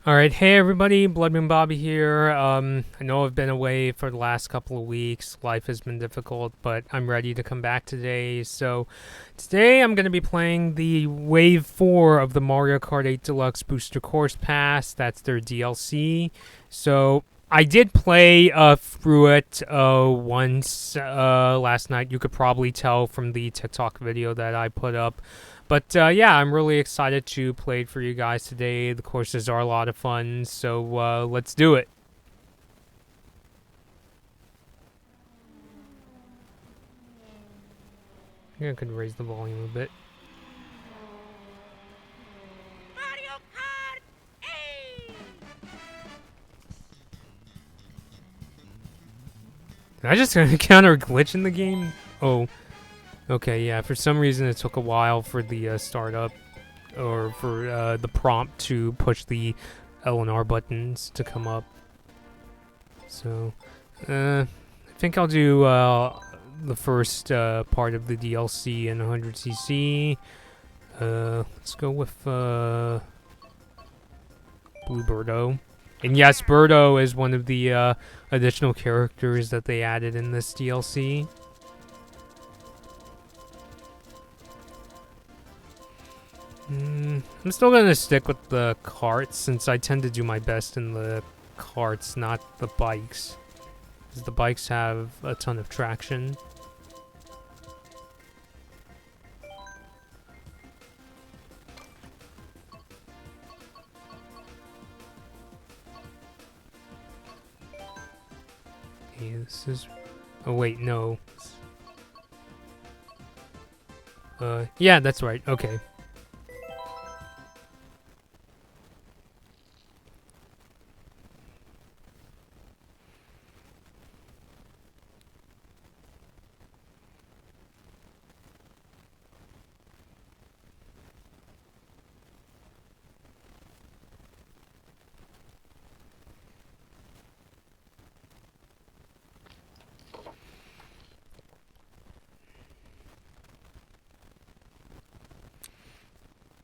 Alright, hey everybody, Bloodman Bobby here. I know I've been away for the last couple of weeks. Life has been difficult, but I'm ready to come back today. So, today I'm going to be playing the Wave 4 of the Mario Kart 8 Deluxe Booster Course Pass. That's their DLC. So, I did play through it once last night. You could probably tell from the TikTok video that I put up. But yeah, I'm really excited to play it for you guys today. The courses are a lot of fun, so let's do it. I think I could raise the volume a bit. Mario Kart 8! Did I just encounter a glitch in the game? Oh, okay, yeah. For some reason, it took a while for the startup, or for the prompt to push the L and R buttons to come up. So, I think I'll do the first part of the DLC in 100cc. Let's go with Blue Birdo. And yes, Birdo is one of the additional characters that they added in this DLC. I'm still gonna stick with the carts since I tend to do my best in the carts, not the bikes. Because the bikes have a ton of traction. Okay, this is... Oh wait, no. Yeah, that's right, okay.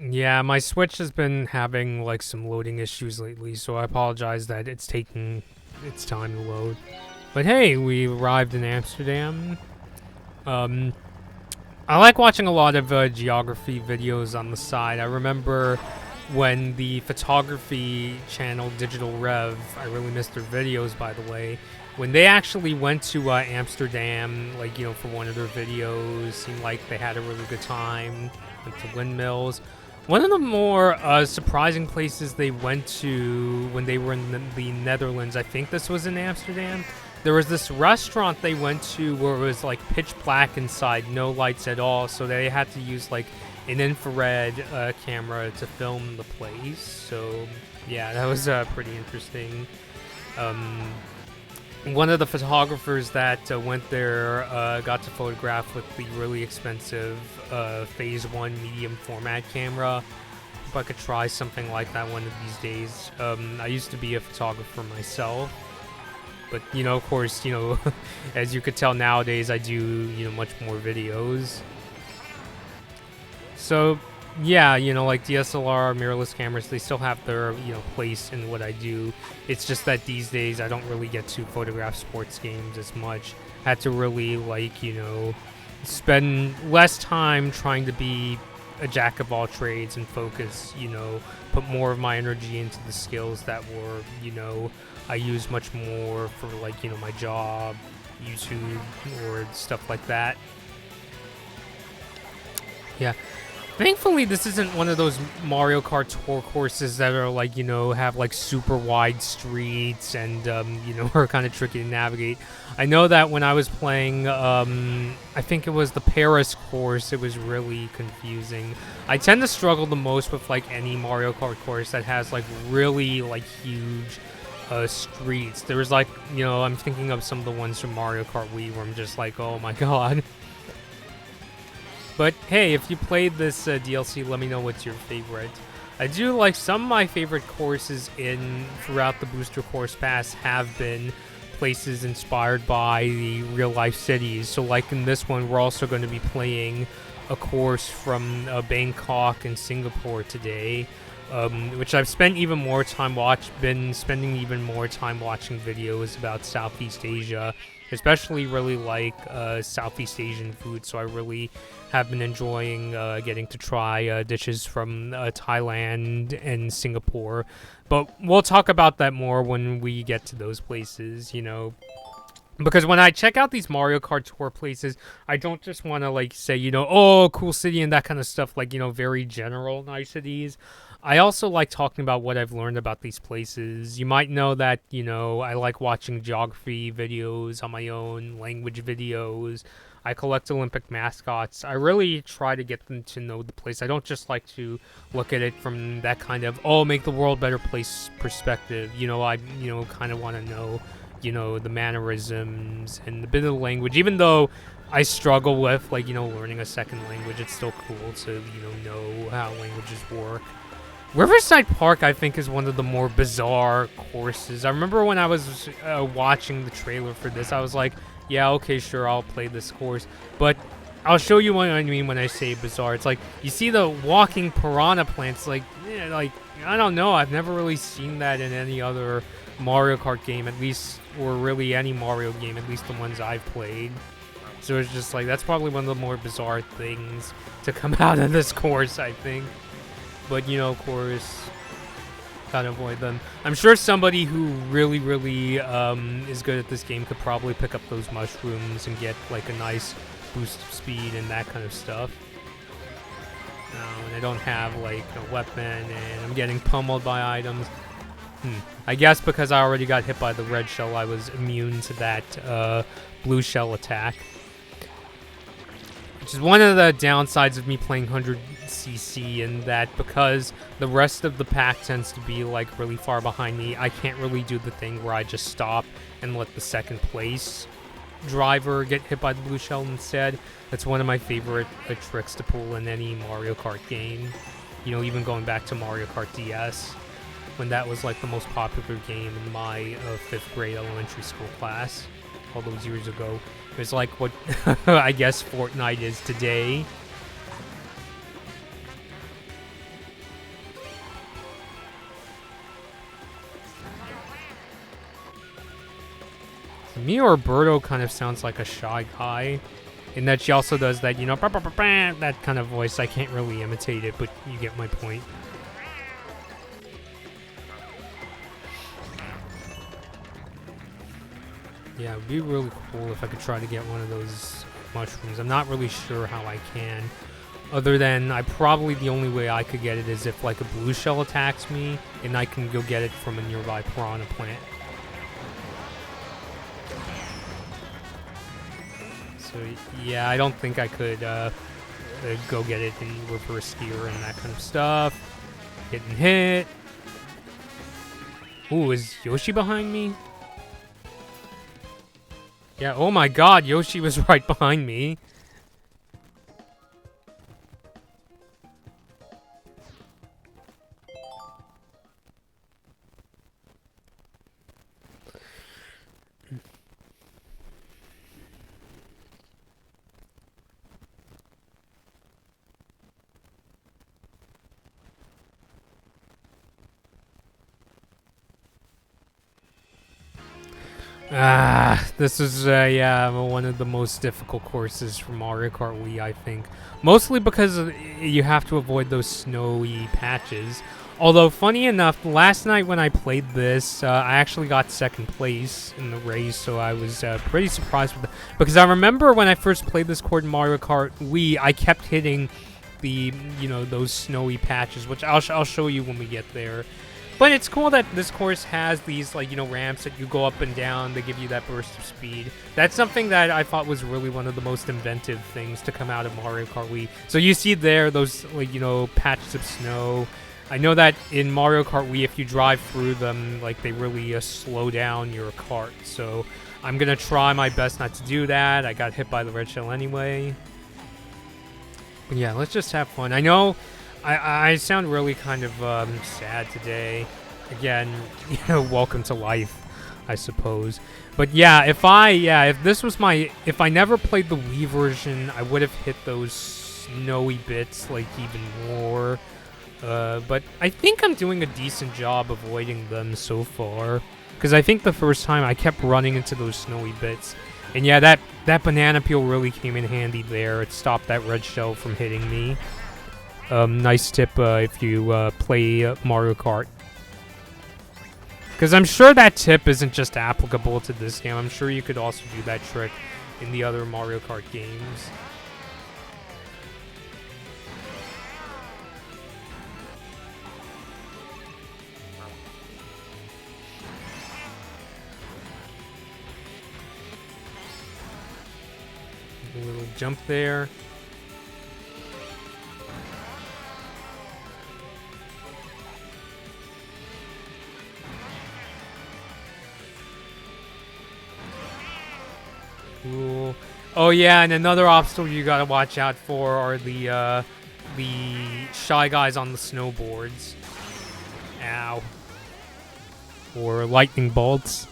Yeah, my Switch has been having like some loading issues lately, so I apologize that it's taking its time to load. But hey, we arrived in Amsterdam. I like watching a lot of geography videos on the side. I remember when the photography channel Digital Rev, I really missed their videos by the way, when they actually went to Amsterdam, like, you know, for one of their videos, seemed like they had a really good time, went to windmills. One of the more surprising places they went to when they were in the Netherlands, I think this was in Amsterdam, there was this restaurant they went to where it was like pitch black inside, no lights at all, so they had to use like an infrared camera to film the place. So yeah, that was pretty interesting. One of the photographers that went there got to photograph with the really expensive Phase 1 medium format camera. Hope I could try something like that one of these days. I used to be a photographer myself, but, you know, of course, you know, as you could tell nowadays, I do, you know, much more videos. So, yeah, you know, like DSLR, mirrorless cameras, they still have their, you know, place in what I do. It's just that these days I don't really get to photograph sports games as much. Had to really, like, you know, spend less time trying to be a jack of all trades and focus, you know, put more of my energy into the skills that were, you know, I use much more for, like, you know, my job, YouTube, or stuff like that. Yeah. Thankfully, this isn't one of those Mario Kart tour courses that are like, you know, have like super wide streets and, you know, are kind of tricky to navigate. I know that when I was playing, I think it was the Paris course, it was really confusing. I tend to struggle the most with like any Mario Kart course that has like really like huge streets. There was like, you know, I'm thinking of some of the ones from Mario Kart Wii where I'm just like, oh my god. But hey, if you played this DLC, let me know what's your favorite. I do like some of my favorite courses throughout the Booster Course Pass have been places inspired by the real-life cities. So like in this one, we're also going to be playing a course from Bangkok and Singapore today. which I've spent even more time been spending even more time watching videos about Southeast Asia, especially really like Southeast Asian food. So I really have been enjoying getting to try dishes from Thailand and Singapore. But we'll talk about that more when we get to those places, you know. Because when I check out these Mario Kart tour places, I don't just want to, like, say, you know, oh, cool city and that kind of stuff, like, you know, very general niceties. I also like talking about what I've learned about these places. You might know that, you know, I like watching geography videos on my own, language videos. I collect Olympic mascots. I really try to get them to know the place. I don't just like to look at it from that kind of, oh, make the world a better place perspective. You know, I, you know, kind of want to know, you know, the mannerisms and a bit of the language. Even though I struggle with, like, you know, learning a second language, it's still cool to, you know how languages work. Riverside Park, I think, is one of the more bizarre courses. I remember when I was watching the trailer for this, I was like, yeah, okay, sure, I'll play this course. But I'll show you what I mean when I say bizarre. It's like, you see the walking piranha plants, like, like, I don't know, I've never really seen that in any other Mario Kart game, at least, or really any Mario game, at least the ones I've played. So it's just like, that's probably one of the more bizarre things to come out of this course, I think. But, you know, of course, gotta avoid them. I'm sure somebody who really, really is good at this game could probably pick up those mushrooms and get, like, a nice boost of speed and that kind of stuff. And I don't have, like, a weapon, and I'm getting pummeled by items. I guess because I already got hit by the red shell, I was immune to that blue shell attack. Which is one of the downsides of me playing 100cc, in that because the rest of the pack tends to be, like, really far behind me, I can't really do the thing where I just stop and let the second place driver get hit by the blue shell instead. That's one of my favorite tricks to pull in any Mario Kart game. You know, even going back to Mario Kart DS, when that was, like, the most popular game in my 5th grade elementary school class all those years ago. It was like what I guess Fortnite is today. To me, Roberto kind of sounds like a shy guy, in that she also does that, you know, that kind of voice. I can't really imitate it, but you get my point. Yeah, it would be really cool if I could try to get one of those mushrooms. I'm not really sure how I can. Other than, the only way I could get it is if, like, a blue shell attacks me, and I can go get it from a nearby piranha plant. So, yeah, I don't think I could go get it in reverse gear and that kind of stuff. Getting hit. Ooh, is Yoshi behind me? Yeah, oh my god, Yoshi was right behind me. This is, yeah, one of the most difficult courses for Mario Kart Wii, I think. Mostly because you have to avoid those snowy patches. Although, funny enough, last night when I played this, I actually got second place in the race, so I was pretty surprised with that. Because I remember when I first played this course in Mario Kart Wii, I kept hitting the, you know, those snowy patches, which I'll show you when we get there. But it's cool that this course has these, like, you know, ramps that you go up and down. They give you that burst of speed. That's something that I thought was really one of the most inventive things to come out of Mario Kart Wii. So you see there those, like, you know, patches of snow. I know that in Mario Kart Wii, if you drive through them, like, they really slow down your kart. So I'm going to try my best not to do that. I got hit by the red shell anyway. But yeah, let's just have fun. I know I sound really kind of sad today. Again, you know, welcome to life, I suppose. But yeah, if I never played the Wii version, I would have hit those snowy bits, like, even more. But I think I'm doing a decent job avoiding them so far. Because I think the first time I kept running into those snowy bits. And yeah, that banana peel really came in handy there. It stopped that red shell from hitting me. Nice tip if you play Mario Kart. Because I'm sure that tip isn't just applicable to this game. I'm sure you could also do that trick in the other Mario Kart games. A little jump there. Cool. Oh yeah, and another obstacle you gotta watch out for are the shy guys on the snowboards. Ow. Or lightning bolts.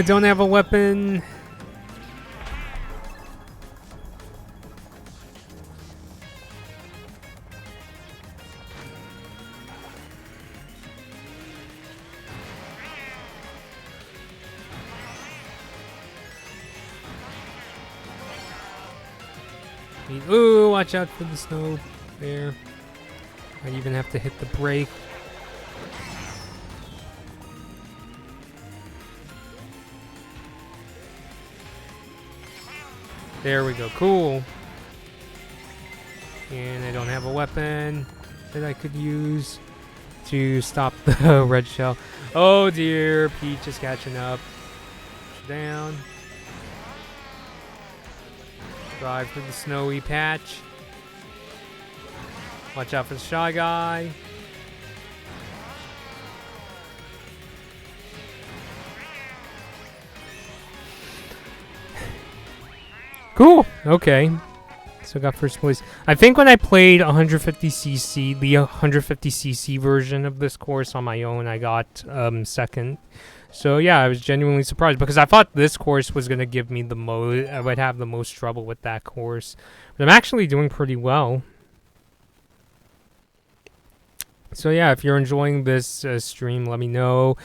Don't have a weapon. Ooh, watch out for the snow there. Might even have to hit the brake. There we go, cool. And I don't have a weapon that I could use to stop the red shell. Oh dear, Peach is catching up. Down. Drive through the snowy patch. Watch out for the shy guy. Cool. Okay. So got first place. I think when I played 150cc, the 150cc version of this course on my own, I got second. So yeah, I was genuinely surprised because I thought this course was gonna give me the most. I would have the most trouble with that course, but I'm actually doing pretty well. So yeah, if you're enjoying this stream, let me know.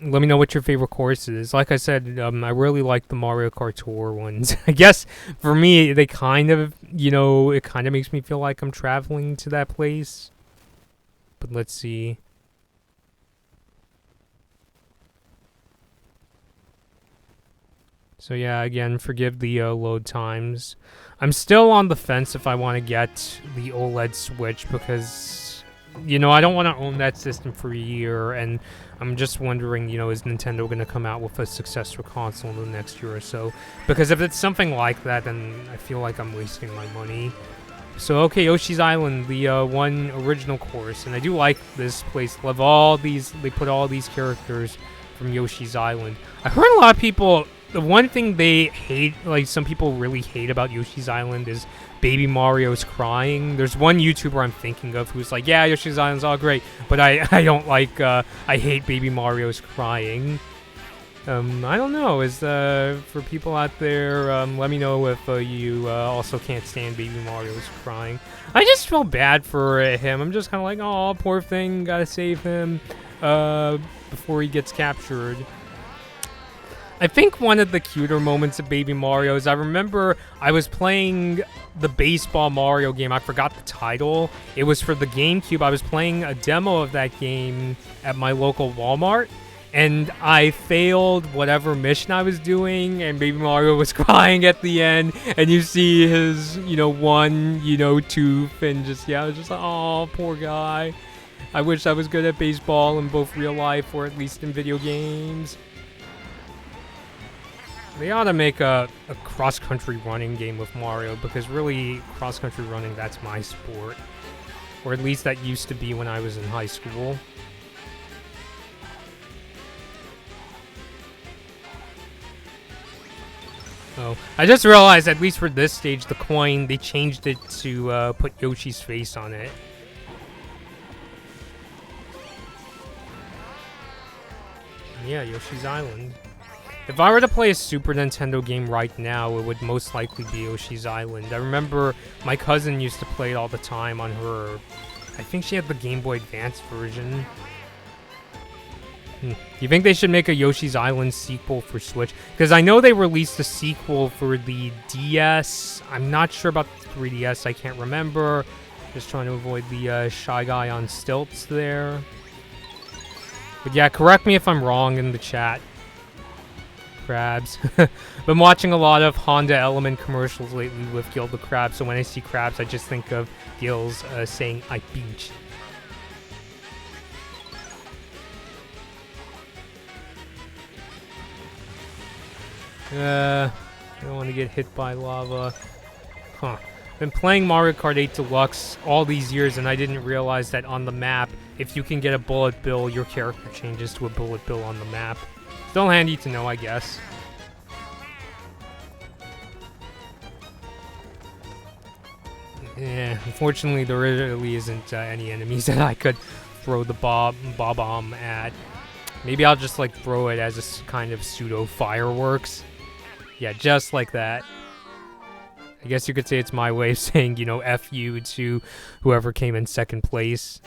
Let me know what your favorite course is. Like I said, I really like the Mario Kart Tour ones. I guess for me, they kind of, it kind of makes me feel like I'm traveling to that place. But let's see. So yeah, again, forgive the load times. I'm still on the fence if I want to get the OLED Switch because, I don't want to own that system for a year, and I'm just wondering, is Nintendo going to come out with a successor console in the next year or so? Because if it's something like that, then I feel like I'm wasting my money. So, okay, Yoshi's Island, the one original course, and I do like this place. Love all these, they put all these characters from Yoshi's Island. I heard a lot of people, the one thing they hate, like some people really hate about Yoshi's Island is Baby Mario's crying. There's one YouTuber I'm thinking of who's like, yeah, Yoshi's Island's all great, but I don't like, I hate Baby Mario's crying. I don't know, for people out there, let me know if you also can't stand Baby Mario's crying. I just feel bad for him. I'm just kind of like, oh, poor thing, gotta save him before he gets captured. I think one of the cuter moments of Baby Mario is I remember I was playing the baseball Mario game. I forgot the title. It was for the GameCube. I was playing a demo of that game at my local Walmart, and I failed whatever mission I was doing, and Baby Mario was crying at the end, and you see his, one, tooth, and just, I was just like, oh, poor guy. I wish I was good at baseball in both real life or at least in video games. They ought to make a cross-country running game with Mario, because really, cross-country running, that's my sport. Or at least that used to be when I was in high school. Oh, I just realized, at least for this stage, the coin, they changed it to put Yoshi's face on it. Yeah, Yoshi's Island. If I were to play a Super Nintendo game right now, it would most likely be Yoshi's Island. I remember my cousin used to play it all the time on her... I think she had the Game Boy Advance version. Do you think they should make a Yoshi's Island sequel for Switch? Because I know they released a sequel for the DS. I'm not sure about the 3DS. I can't remember. Just trying to avoid the Shy Guy on stilts there. But yeah, correct me if I'm wrong in the chat. Crabs. Been watching a lot of Honda Element commercials lately with Gil the Crab, so when I see crabs, I just think of Gil's saying, I beach. I don't want to get hit by lava. Huh. Been playing Mario Kart 8 Deluxe all these years, and I didn't realize that on the map, if you can get a bullet bill, your character changes to a bullet bill on the map. Still handy to know, I guess. Yeah, unfortunately, there really isn't any enemies that I could throw the bomb at. Maybe I'll just, like, throw it as a kind of pseudo-fireworks. Yeah, just like that. I guess you could say it's my way of saying, you know, F you to whoever came in second place.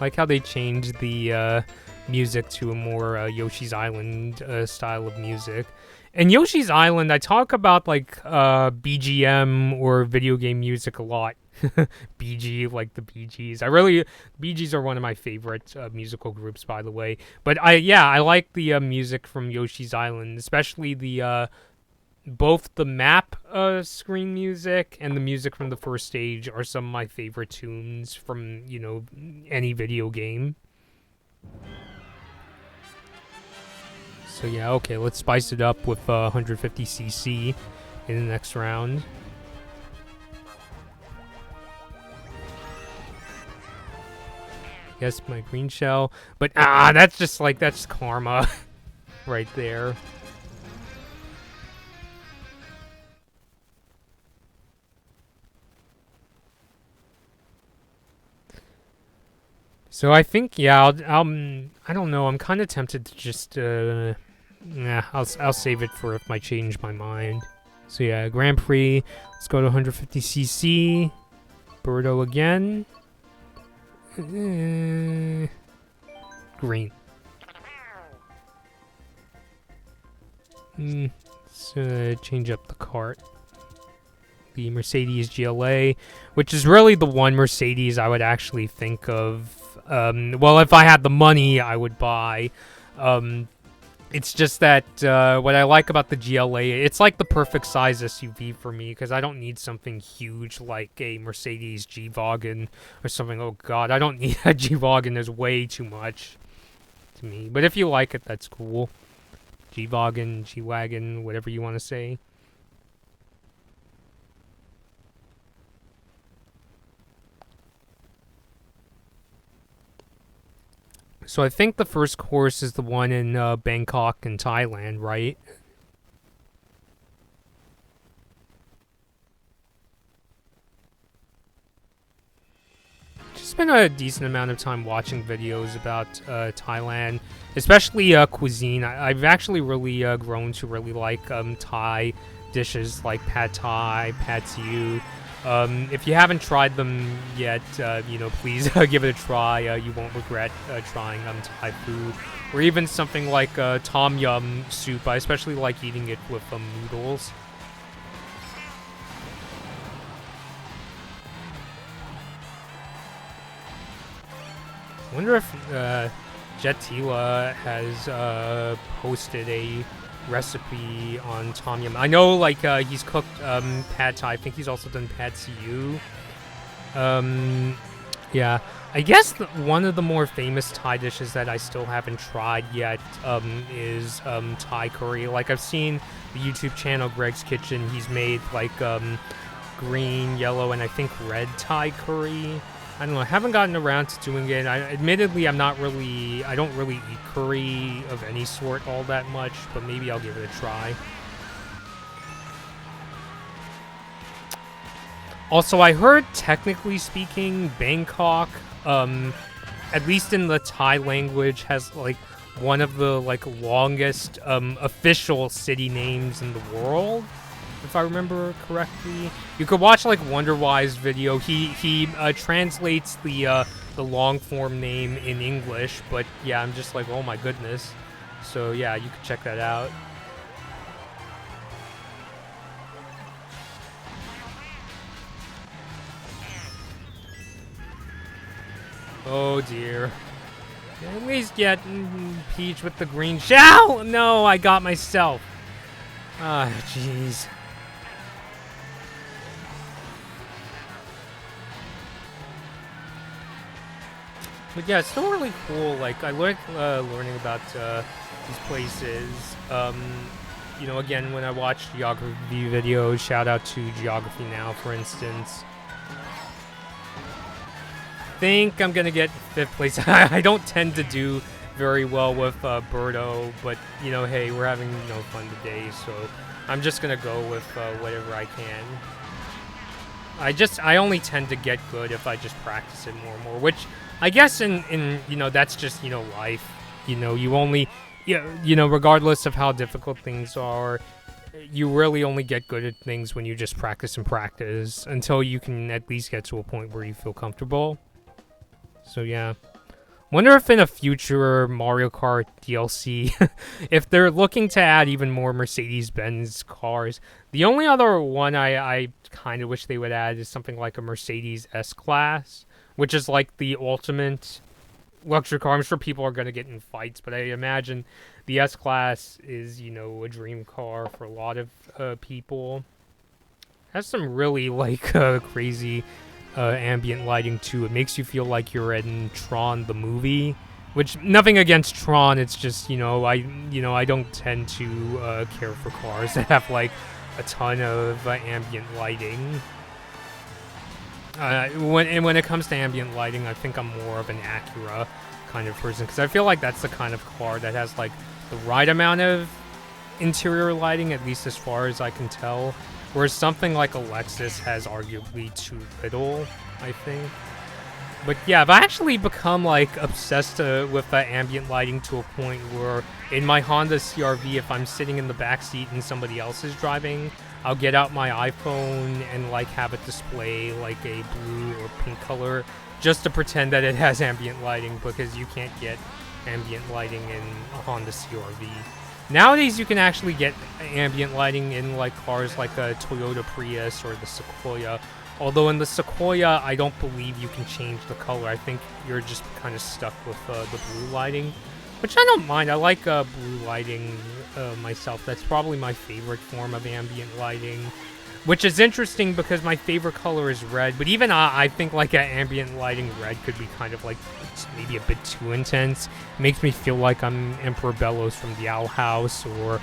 Like how they changed the music to a more Yoshi's Island style of music. And Yoshi's Island, I talk about like BGM or video game music a lot. BG, like the Bee Gees. Bee Gees are one of my favorite musical groups, by the way. But I like the music from Yoshi's Island, especially the both the map screen music and the music from the first stage are some of my favorite tunes from, you know, any video game. So yeah, okay, let's spice it up with 150cc in the next round. Yes, my green shell. But, that's just like, that's karma right there. So I think, yeah, I don't know, I'm kind of tempted to just, I'll save it for if I change my mind. So yeah, Grand Prix, let's go to 150cc. Birdo again. Green. Let's change up the cart. The Mercedes GLA, which is really the one Mercedes I would actually think of. Well, if I had the money, I would buy. It's just that what I like about the GLA, it's like the perfect size SUV for me, because I don't need something huge like a Mercedes G-Wagen or something. Oh god, I don't need a G-Wagen. There's way too much to me. But if you like it, that's cool. G-Wagen, G-Wagon, whatever you want to say. So I think the first course is the one in Bangkok in Thailand, right? Just been a decent amount of time watching videos about Thailand, especially cuisine. I've actually really grown to really like Thai dishes like pad Thai, pad siu. If you haven't tried them yet, you know, please give it a try. You won't regret trying Thai food. Or even something like tom yum soup. I especially like eating it with noodles. I wonder if Jetila has posted a recipe on tom yum. I know, like, he's cooked pad Thai. I think he's also done pad siu. Yeah, I guess one of the more famous Thai dishes that I still haven't tried yet is Thai curry. Like, I've seen the YouTube channel Greg's Kitchen. He's made like green, yellow, and I think red Thai curry. I don't know. I haven't gotten around to doing it. Admittedly, I don't really eat curry of any sort all that much, but maybe I'll give it a try. Also, I heard, technically speaking, Bangkok at least in the Thai language, has like one of the like longest official city names in the world, if I remember correctly. You could watch like Wonderwise video. He translates the long form name in English, but yeah, I'm just like, oh my goodness. So yeah, you can check that out. Oh dear. At least get Peach with the green shell. No, I got myself. Ah, jeez. But yeah, it's still really cool. Like, I like learning about these places. You know, again, when I watch geography videos, shout out to Geography Now, for instance. Think I'm gonna get 5th place. I don't tend to do very well with Birdo, but you know, hey, we're having fun today, so I'm just gonna go with whatever I can. I only tend to get good if I just practice it more and more, which I guess in that's just life. You only regardless of how difficult things are, you really only get good at things when you just practice and practice until you can at least get to a point where you feel comfortable. So yeah. Wonder if in a future Mario Kart DLC, if they're looking to add even more Mercedes-Benz cars. The only other one I kind of wish they would add is something like a Mercedes S-Class, which is like the ultimate luxury car. I'm sure people are going to get in fights, but I imagine the S-Class is, a dream car for a lot of people. Has some really, like, crazy ambient lighting too. It makes you feel like you're in Tron the movie, which nothing against Tron. It's just I don't tend to care for cars that have like a ton of ambient lighting. When it comes to ambient lighting, I think I'm more of an Acura kind of person because I feel like that's the kind of car that has like the right amount of interior lighting, at least as far as I can tell. Whereas something like a Lexus has arguably too little, I think. But yeah, I've actually become like obsessed with ambient lighting to a point where in my Honda CR-V, if I'm sitting in the backseat and somebody else is driving, I'll get out my iPhone and like have it display like a blue or pink color just to pretend that it has ambient lighting, because you can't get ambient lighting in a Honda CR-V. Nowadays, you can actually get ambient lighting in like cars like a Toyota Prius or the Sequoia. Although in the Sequoia, I don't believe you can change the color. I think you're just kind of stuck with the blue lighting, which I don't mind. I like blue lighting myself. That's probably my favorite form of ambient lighting, which is interesting because my favorite color is red. But even I think like ambient lighting red could be kind of like maybe a bit too intense. It makes me feel like I'm Emperor Bellows from the Owl House, or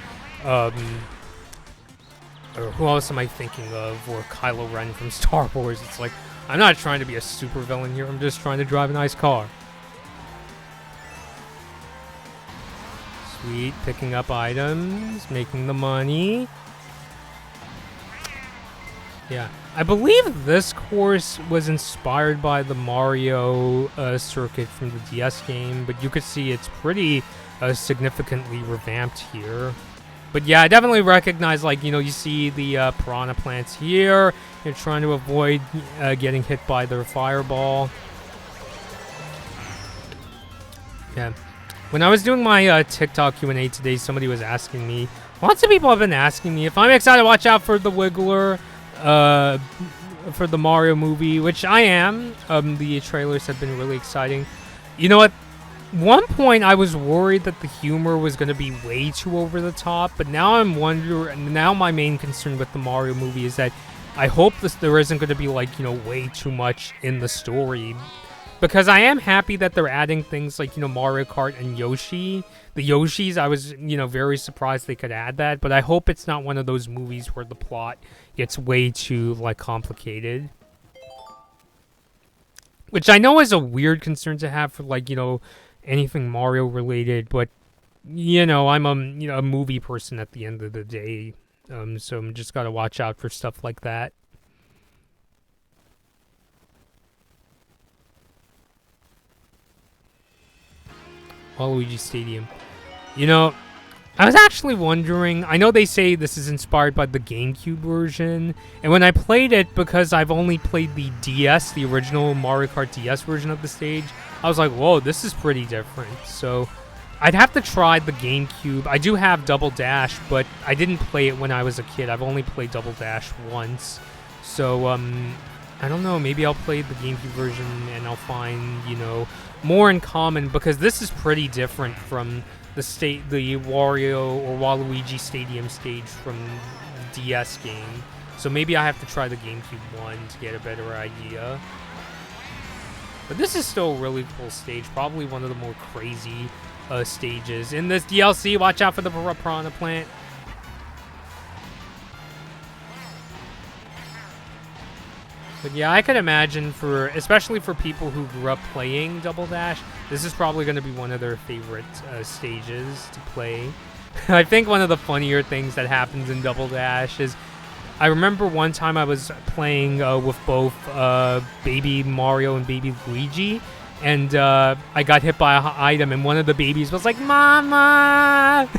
who else am I thinking of? Or Kylo Ren from Star Wars. It's like, I'm not trying to be a supervillain here. I'm just trying to drive a nice car. Sweet, picking up items, making the money. Yeah, I believe this course was inspired by the Mario circuit from the DS game, but you could see it's pretty significantly revamped here. But yeah, I definitely recognize, like, you see the piranha plants here. You're trying to avoid getting hit by their fireball. Yeah. When I was doing my TikTok Q&A today, somebody was asking me, lots of people have been asking me if I'm excited to watch out for the Wiggler for the Mario movie, which I am. The trailers have been really exciting. You know what? One point I was worried that the humor was going to be way too over the top, but now I'm wondering, now my main concern with the Mario movie is that I hope there isn't going to be like, way too much in the story, because I am happy that they're adding things like, Mario Kart and Yoshi. The Yoshis, I was, very surprised they could add that, but I hope it's not one of those movies where the plot gets way too, like, complicated. Which I know is a weird concern to have for, like, anything Mario related, but I'm a movie person at the end of the day, so I'm just gotta watch out for stuff like that. Waluigi Stadium. You know, I was actually wondering, I know they say this is inspired by the GameCube version, and when I played it, because I've only played the DS, the original Mario Kart DS version of the stage, I was like, whoa, this is pretty different. So I'd have to try the GameCube. I do have Double Dash, but I didn't play it when I was a kid. I've only played Double Dash once. So, I don't know, maybe I'll play the GameCube version and I'll find, you know, more in common, because this is pretty different from the Wario or Waluigi Stadium stage from the DS game. So maybe I have to try the GameCube one to get a better idea. But this is still a really cool stage, probably one of the more crazy stages in this DLC. Watch out for the Piranha Plant. But yeah, I could imagine especially for people who grew up playing Double Dash, this is probably going to be one of their favorite stages to play. I think one of the funnier things that happens in Double Dash is, I remember one time I was playing with both Baby Mario and Baby Luigi, and I got hit by an item, and one of the babies was like, "Mama!"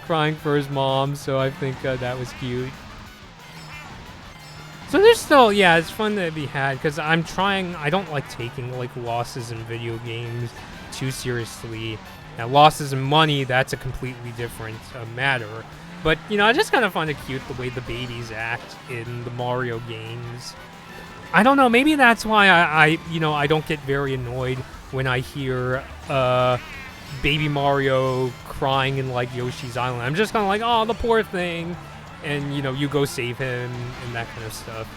crying for his mom, so I think that was cute. So there's still, yeah, it's fun to be had, because I don't like taking, like, losses in video games too seriously. Now, losses in money, that's a completely different matter. But, you know, I just kind of find it cute the way the babies act in the Mario games. I don't know, maybe that's why I don't get very annoyed when I hear Baby Mario crying in, like, Yoshi's Island. I'm just kind of like, oh, the poor thing. And, you know, you go save him and that kind of stuff.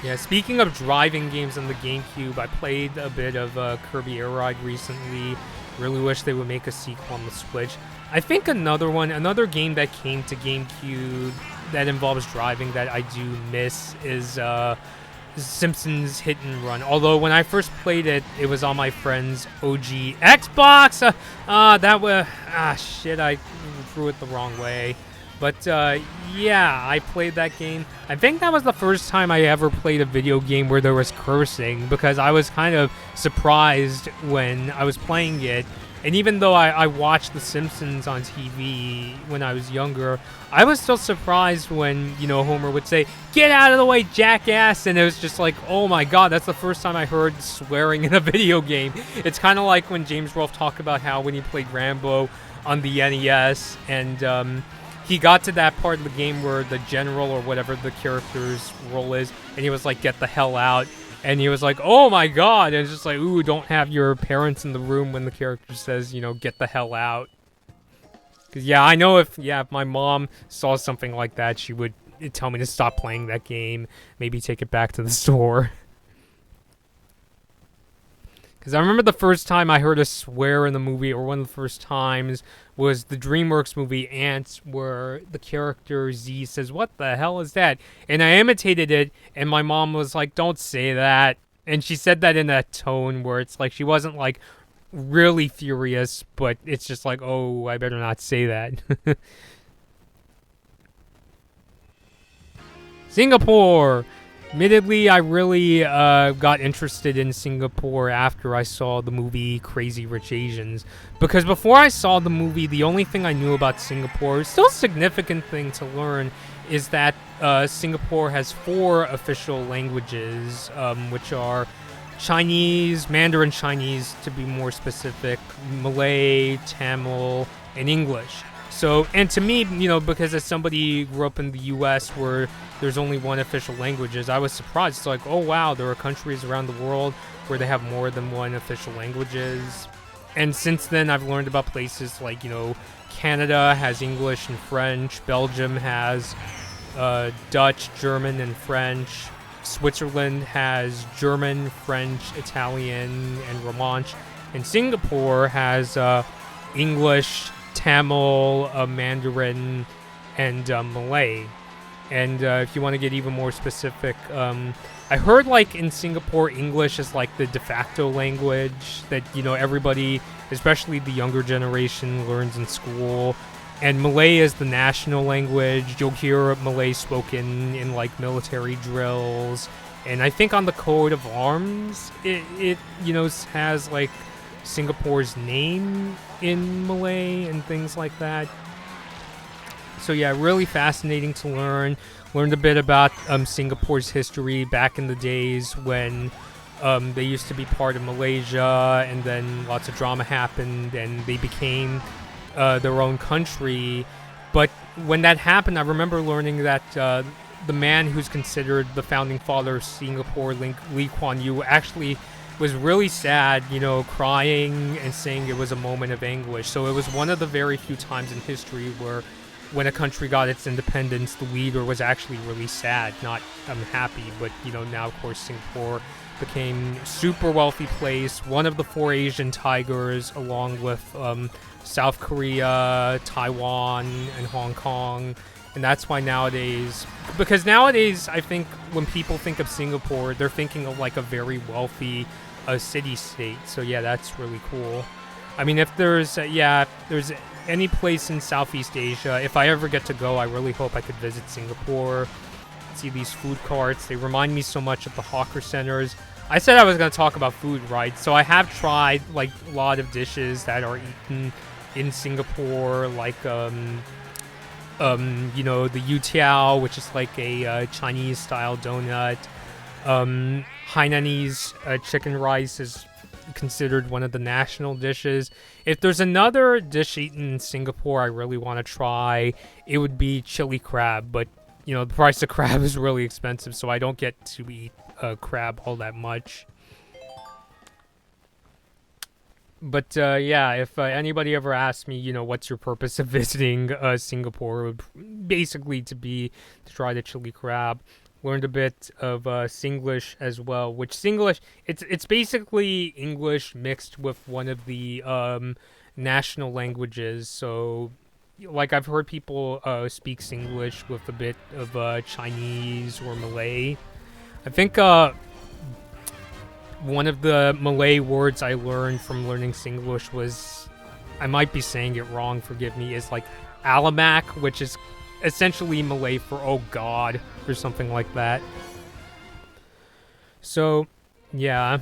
Yeah, speaking of driving games on the GameCube, I played a bit of Kirby Air Ride recently. Really wish they would make a sequel on the Switch. I think another game that came to GameCube that involves driving that I do miss is Simpsons Hit and Run. Although when I first played it, it was on my friend's OG Xbox. Shit, I threw it the wrong way. But yeah, I played that game. I think that was the first time I ever played a video game where there was cursing, because I was kind of surprised when I was playing it. And even though I watched The Simpsons on TV when I was younger, I was still surprised when, you know, Homer would say, "Get out of the way, jackass!" And it was just like, oh my god, that's the first time I heard swearing in a video game. It's kind of like when James Rolfe talked about how when he played Rambo on the NES, and he got to that part of the game where the general or whatever the character's role is, and he was like, "Get the hell out." And he was like, oh my god. And it's just like, ooh, don't have your parents in the room when the character says, you know, "Get the hell out." Because, yeah, I know if my mom saw something like that, she would tell me to stop playing that game, maybe take it back to the store. Because I remember the first time I heard a swear in the movie, or one of the first times, was the DreamWorks movie Ants, where the character Z says, "What the hell is that?" And I imitated it, and my mom was like, "Don't say that." And she said that in that tone where it's like, she wasn't like really furious, but it's just like, oh, I better not say that. Singapore! Admittedly, I really got interested in Singapore after I saw the movie Crazy Rich Asians. Because before I saw the movie, the only thing I knew about Singapore, still a significant thing to learn, is that Singapore has 4 official languages, which are Chinese, Mandarin Chinese to be more specific, Malay, Tamil, and English. So, and to me, you know, because as somebody who grew up in the U.S. where there's only one official language, I was surprised. It's like, oh wow, there are countries around the world where they have more than one official languages. And since then, I've learned about places like, you know, Canada has English and French, Belgium has Dutch, German, and French. Switzerland has German, French, Italian, and Romansh. And Singapore has English, Tamil, Mandarin, and Malay. And if you want to get even more specific, I heard like in Singapore, English is like the de facto language that, you know, everybody, especially the younger generation, learns in school. And Malay is the national language. You'll hear Malay spoken in like military drills And I think on the coat of arms, it you know, has like Singapore's name in Malay and things like that. So yeah, really fascinating to learn. Learned a bit about Singapore's history back in the days when they used to be part of Malaysia, and then lots of drama happened, and they became their own country. But when that happened, I remember learning that the man who's considered the founding father of Singapore, Lee Kuan Yew, actually was really sad, you know, crying and saying it was a moment of anguish. So it was one of the very few times in history where when a country got its independence, the leader was actually really sad, not happy. But, you know, now, of course, Singapore became a super wealthy place, one of the 4 Asian tigers, along with South Korea, Taiwan, and Hong Kong. And that's why nowadays, because nowadays, I think when people think of Singapore, they're thinking of like a very wealthy city-state. So yeah, that's really cool. I mean, if there's, if there's any place in Southeast Asia, if I ever get to go, I really hope I could visit Singapore, see these food carts. They remind me so much of the hawker centers. I said I was going to talk about food, right? So I have tried like a lot of dishes that are eaten in Singapore, like you know, the youtiao, which is like a Chinese-style donut. Hainanese chicken rice is considered one of the national dishes. If there's another dish eaten in Singapore I really want to try, it would be chili crab. But, you know, the price of crab is really expensive, so I don't get to eat crab all that much. But yeah, if anybody ever asks me, you know, what's your purpose of visiting Singapore, it would basically to try the chili crab. Learned a bit of Singlish as well, which Singlish, it's basically English mixed with one of the national languages. So, like, I've heard people speak Singlish with a bit of Chinese or Malay. I think one of the Malay words I learned from learning Singlish was, I might be saying it wrong, forgive me, is like alamak, which is essentially Malay for oh god, or something like that. So, yeah.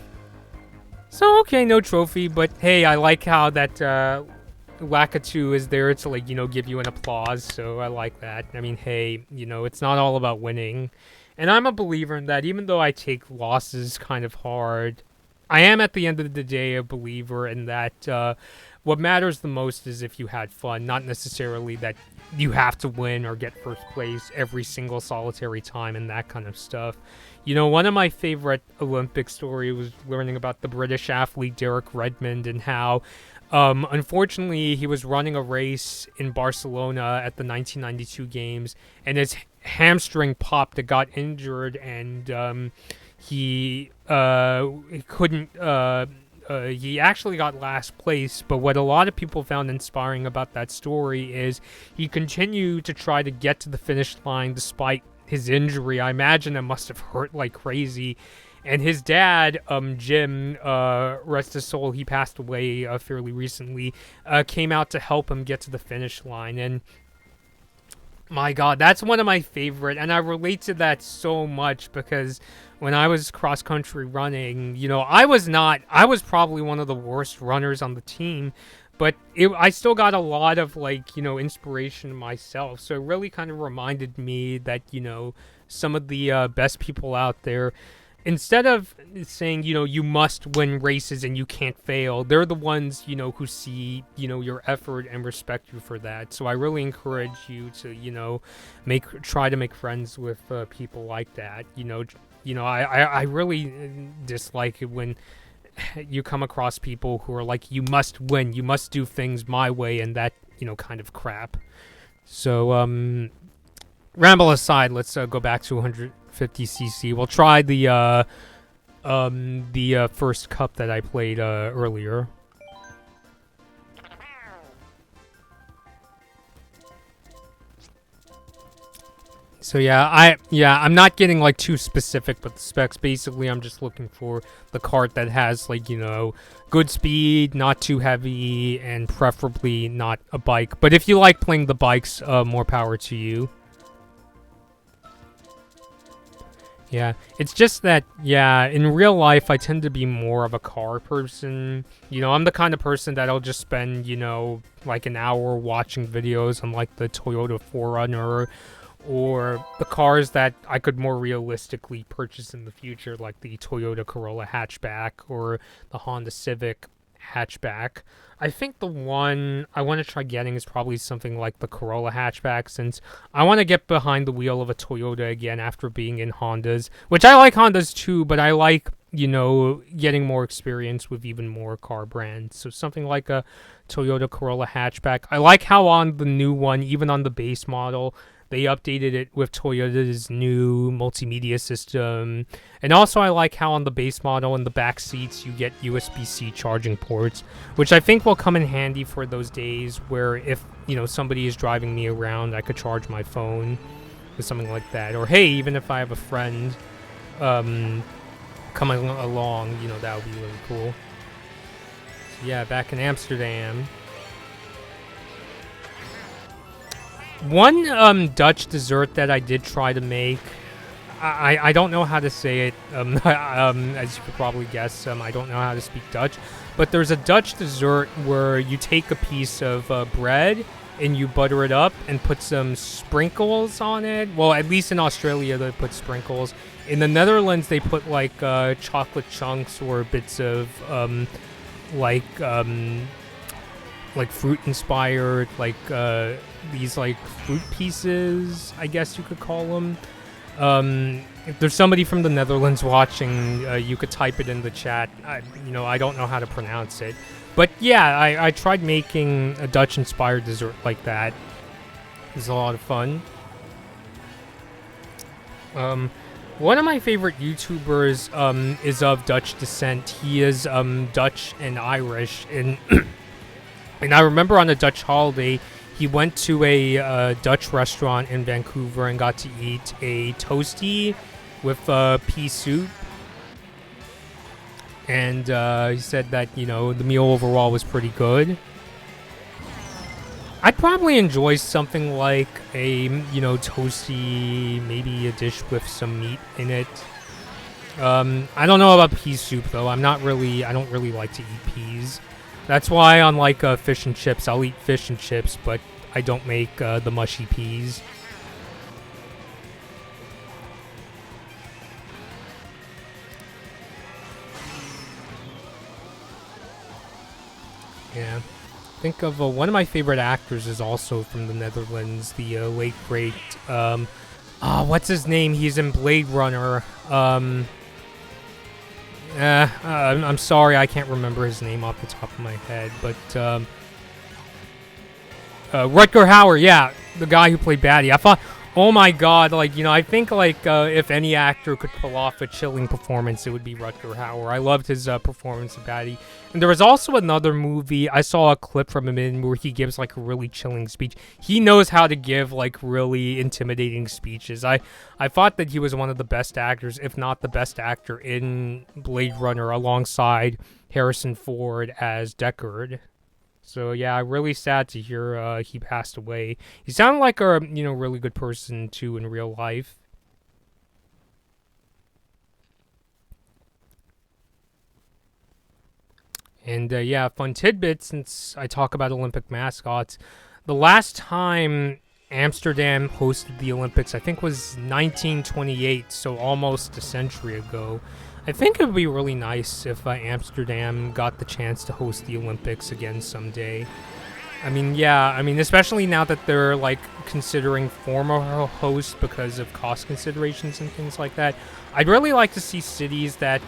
So, okay, no trophy, but hey, I like how that Lakitu is there to, like, you know, give you an applause, so I like that. I mean, hey, you know, it's not all about winning. And I'm a believer in that, even though I take losses kind of hard. I am, at the end of the day, a believer in that what matters the most is if you had fun, not necessarily that you have to win or get first place every single solitary time and that kind of stuff. You know, one of my favorite Olympic stories was learning about the British athlete Derek Redmond and how, unfortunately, he was running a race in Barcelona at the 1992 games, and his hamstring popped, it got injured, and he couldn't he actually got last place. But what a lot of people found inspiring about that story is he continued to try to get to the finish line despite his injury. I imagine it must have hurt like crazy. And his dad, Jim, rest his soul, he passed away fairly recently, came out to help him get to the finish line. And my god, that's one of my favorite, and I relate to that so much because when I was cross-country running, you know, I was probably one of the worst runners on the team, but I still got a lot of, like, you know, inspiration myself, so it really kind of reminded me that, you know, some of the best people out there, instead of saying, you know, you must win races and you can't fail, they're the ones, you know, who see, you know, your effort and respect you for that. So I really encourage you to, you know, try to make friends with people like that. You know, I really dislike it when you come across people who are like, you must win, you must do things my way, and that, you know, kind of crap. So, ramble aside, let's go back to 150cc. We'll try the first cup that I played earlier. So I'm not getting like too specific with the specs. Basically, I'm just looking for the cart that has, like, you know, good speed, not too heavy, and preferably not a bike. But if you like playing the bikes, more power to you. Yeah, it's just that, yeah, in real life, I tend to be more of a car person. You know, I'm the kind of person that'll just spend, you know, like an hour watching videos on, like, the Toyota 4Runner or the cars that I could more realistically purchase in the future, like the Toyota Corolla hatchback or the Honda Civic hatchback. I think the one I want to try getting is probably something like the Corolla hatchback, since I want to get behind the wheel of a Toyota again after being in Hondas, which I like Hondas too, but I like, you know, getting more experience with even more car brands. So something like a Toyota Corolla hatchback. I like how on the new one, even on the base model, they updated it with Toyota's new multimedia system. And also I like how on the base model in the back seats you get USB-C charging ports, which I think will come in handy for those days where if, you know, somebody is driving me around, I could charge my phone with something like that. Or hey, even if I have a friend coming along, you know, that would be really cool. So yeah, back in Amsterdam. One Dutch dessert that I did try to make, I don't know how to say it, as you could probably guess, I don't know how to speak Dutch, but there's a Dutch dessert where you take a piece of bread and you butter it up and put some sprinkles on it. Well, at least in Australia they put sprinkles. In the Netherlands they put like chocolate chunks or bits of like fruit inspired, like these like fruit pieces, I guess you could call them. If there's somebody from the Netherlands watching, you could type it in the chat. You know, I don't know how to pronounce it, but yeah, I tried making a Dutch inspired dessert like that. It was a lot of fun. One of my favorite YouTubers is of Dutch descent. He is Dutch and Irish, and and I remember on a Dutch holiday, he went to a Dutch restaurant in Vancouver and got to eat a toastie with pea soup. And he said that, you know, the meal overall was pretty good. I'd probably enjoy something like a, you know, toastie, maybe a dish with some meat in it. I don't know about pea soup, though. I don't really like to eat peas. That's why on like fish and chips, I'll eat fish and chips, but I don't make the mushy peas. Yeah. Think of one of my favorite actors is also from the Netherlands, the late great, what's his name? He's in Blade Runner. I'm sorry, I can't remember his name off the top of my head, but Rutger Hauer, yeah, the guy who played Batty. I thought, oh my god, like, you know, I think like if any actor could pull off a chilling performance, it would be Rutger Hauer. I loved his performance of Batty. And there was also another movie, I saw a clip from him in where he gives like a really chilling speech. He knows how to give like really intimidating speeches. I thought that he was one of the best actors, if not the best actor in Blade Runner, alongside Harrison Ford as Deckard. So yeah, really sad to hear he passed away. He sounded like a, you know, really good person too in real life. And yeah, fun tidbit since I talk about Olympic mascots. The last time Amsterdam hosted the Olympics, I think, was 1928, so almost a century ago. I think it would be really nice if Amsterdam got the chance to host the Olympics again someday. I mean, yeah, I mean, especially now that they're, like, considering former hosts because of cost considerations and things like that. I'd really like to see cities that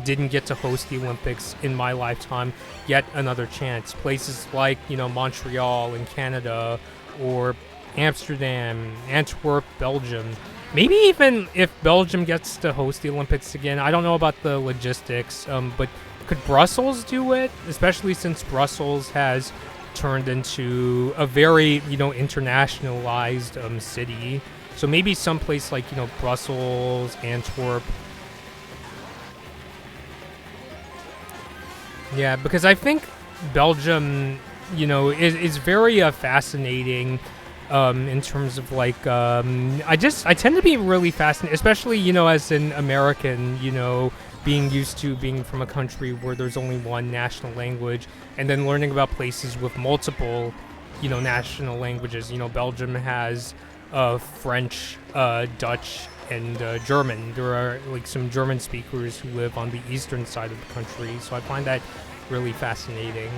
didn't get to host the Olympics in my lifetime get another chance. Places like, you know, Montreal in Canada, or Amsterdam, Antwerp, Belgium. Maybe even if Belgium gets to host the Olympics again, I don't know about the logistics, but could Brussels do it? Especially since Brussels has turned into a very, you know, internationalized city. So maybe someplace like, you know, Brussels, Antwerp. Yeah, because I think Belgium, you know, is very fascinating. in terms of like I tend to be really fascinated, especially as an American, being used to being from a country where there's only one national language, and then learning about places with multiple national languages. Belgium has French, Dutch, and German. There are like some German speakers who live on the eastern side of the country, so I find that really fascinating.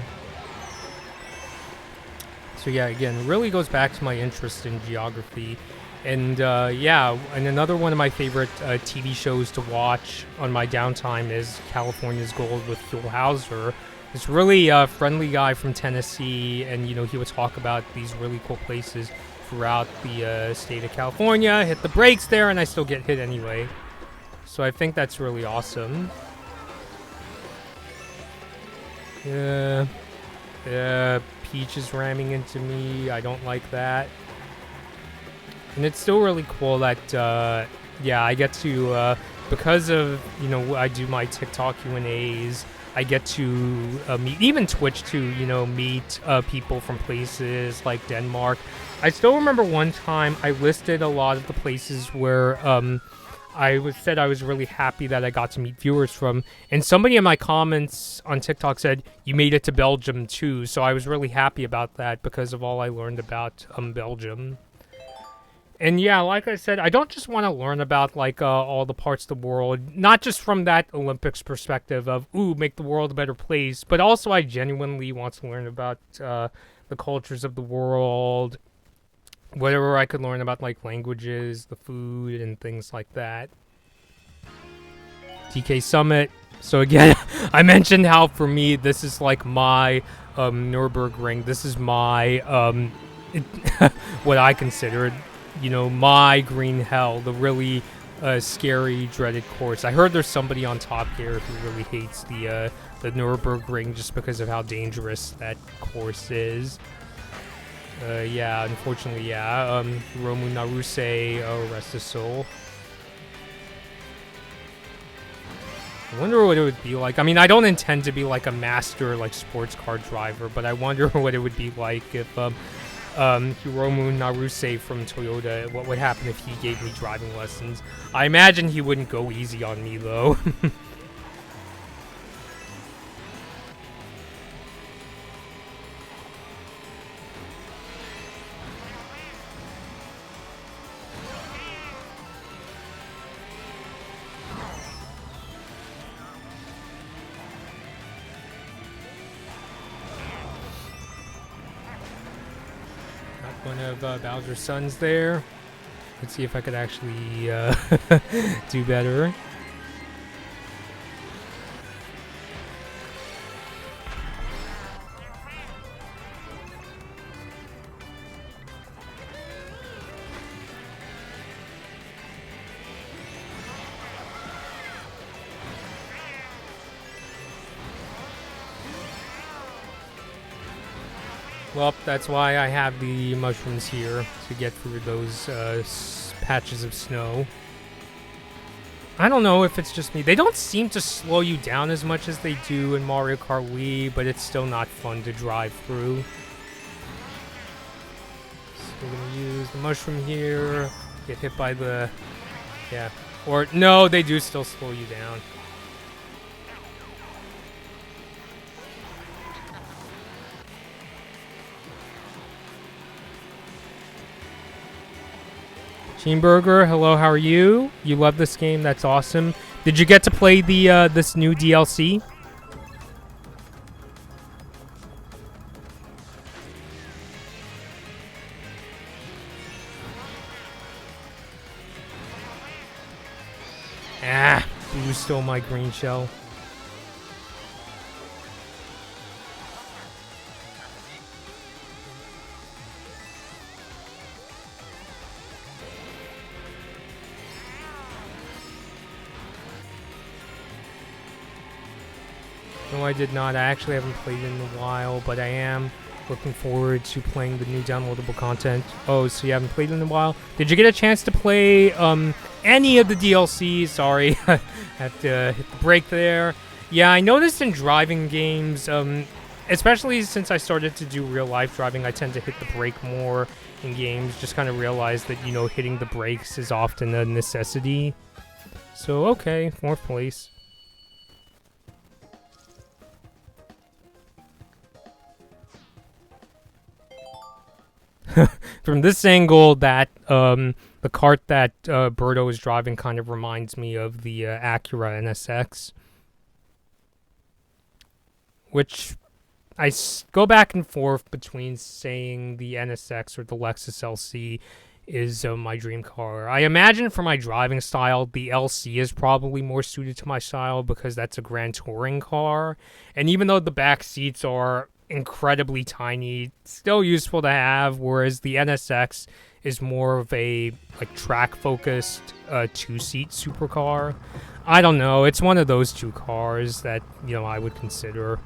So yeah, again, really goes back to my interest in geography. And yeah, and another one of my favorite TV shows to watch on my downtime is California's Gold with Phil Hauser. This really friendly guy from Tennessee, and he would talk about these really cool places throughout the state of California. Hit the brakes there, and I still get hit anyway. So I think that's really awesome. Yeah. Peach is ramming into me. I don't like that. And it's still really cool that, yeah, I get to, because of, I do my TikTok Q&As, I get to meet, even Twitch too, meet people from places like Denmark. I still remember one time I listed a lot of the places where, said I was really happy that I got to meet viewers from, and somebody in my comments on TikTok said, you made it to Belgium too, so I was really happy about that because of all I learned about Belgium. And yeah, like I said, I don't just want to learn about like all the parts of the world, not just from that Olympics perspective of, ooh, make the world a better place, but also I genuinely want to learn about the cultures of the world, whatever I could learn about like languages, the food, and things like that. TK Summit. So again, I mentioned how for me this is like my Nürburgring. This is my what I consider, my green hell, the really scary, dreaded course. I heard there's somebody on Top Gear who really hates the Nürburgring just because of how dangerous that course is. Yeah, unfortunately, yeah. Romu Naruse, rest his soul. I wonder what it would be like. I mean, I don't intend to be like a master, like, sports car driver, but I wonder what it would be like if, Hiromu Naruse from Toyota, what would happen if he gave me driving lessons. I imagine he wouldn't go easy on me, though. One of Bowser's sons there. Let's see if I could actually do better. Well, that's why I have the mushrooms here, to get through those patches of snow. I don't know if it's just me. They don't seem to slow you down as much as they do in Mario Kart Wii, but it's still not fun to drive through. So we're gonna use the mushroom here, get hit by the... yeah. Or, no, they do still slow you down. Sheenburger, hello, how are you? You love this game, that's awesome. Did you get to play the this new DLC? Ah, you stole my green shell. No, I did not. I actually haven't played it in a while, but I am looking forward to playing the new downloadable content. Oh, so you haven't played it in a while? Did you get a chance to play any of the DLC? Sorry, I have to hit the brake there. Yeah, I noticed in driving games, especially since I started to do real life driving, I tend to hit the brake more in games. Just kind of realized that, you know, hitting the brakes is often a necessity. So, okay, 4th place. From this angle, that the cart that Birdo is driving kind of reminds me of the Acura NSX, which go back and forth between saying the NSX or the Lexus LC is my dream car. I imagine for my driving style, the LC is probably more suited to my style because that's a grand touring car. And even though the back seats are incredibly tiny, still useful to have, whereas the NSX is more of a like track-focused 2-seat supercar. I don't know. It's one of those two cars that, you know, I would consider.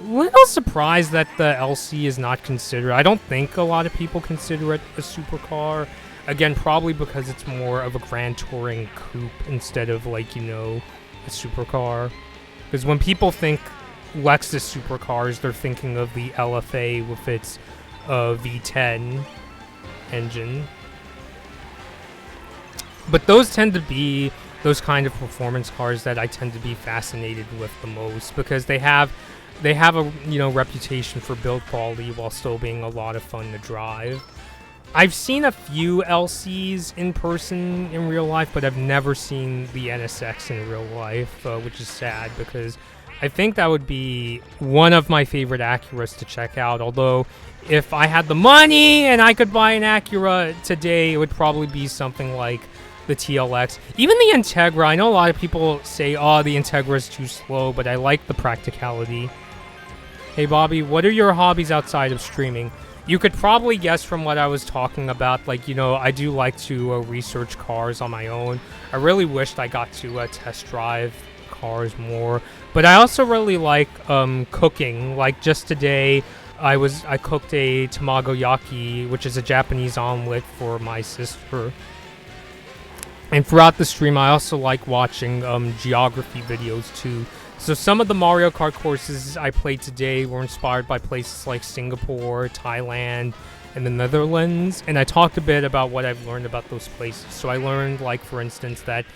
Little surprised that the LC is not considered. I don't think a lot of people consider it a supercar. Again, probably because it's more of a grand touring coupe instead of, like, you know, a supercar. Because when people think Lexus supercars, they're thinking of the LFA with its V10 engine. But those tend to be those kind of performance cars that I tend to be fascinated with the most, because they have a, you know, reputation for build quality while still being a lot of fun to drive. I've seen a few LCs in person in real life, but I've never seen the NSX in real life, which is sad because I think that would be one of my favorite Acuras to check out. Although, if I had the money and I could buy an Acura today, it would probably be something like the TLX. Even the Integra, I know a lot of people say, oh, the Integra is too slow, but I like the practicality. Hey Bobby, what are your hobbies outside of streaming? You could probably guess from what I was talking about, like, you know, I do like to research cars on my own. I really wished I got to test drive cars more, but I also really like cooking. Like just today, I cooked a tamagoyaki, which is a Japanese omelet, for my sister. And throughout the stream, I also like watching geography videos too. So some of the Mario Kart courses I played today were inspired by places like Singapore, Thailand, and the Netherlands. And I talked a bit about what I've learned about those places. So I learned, like, for instance, that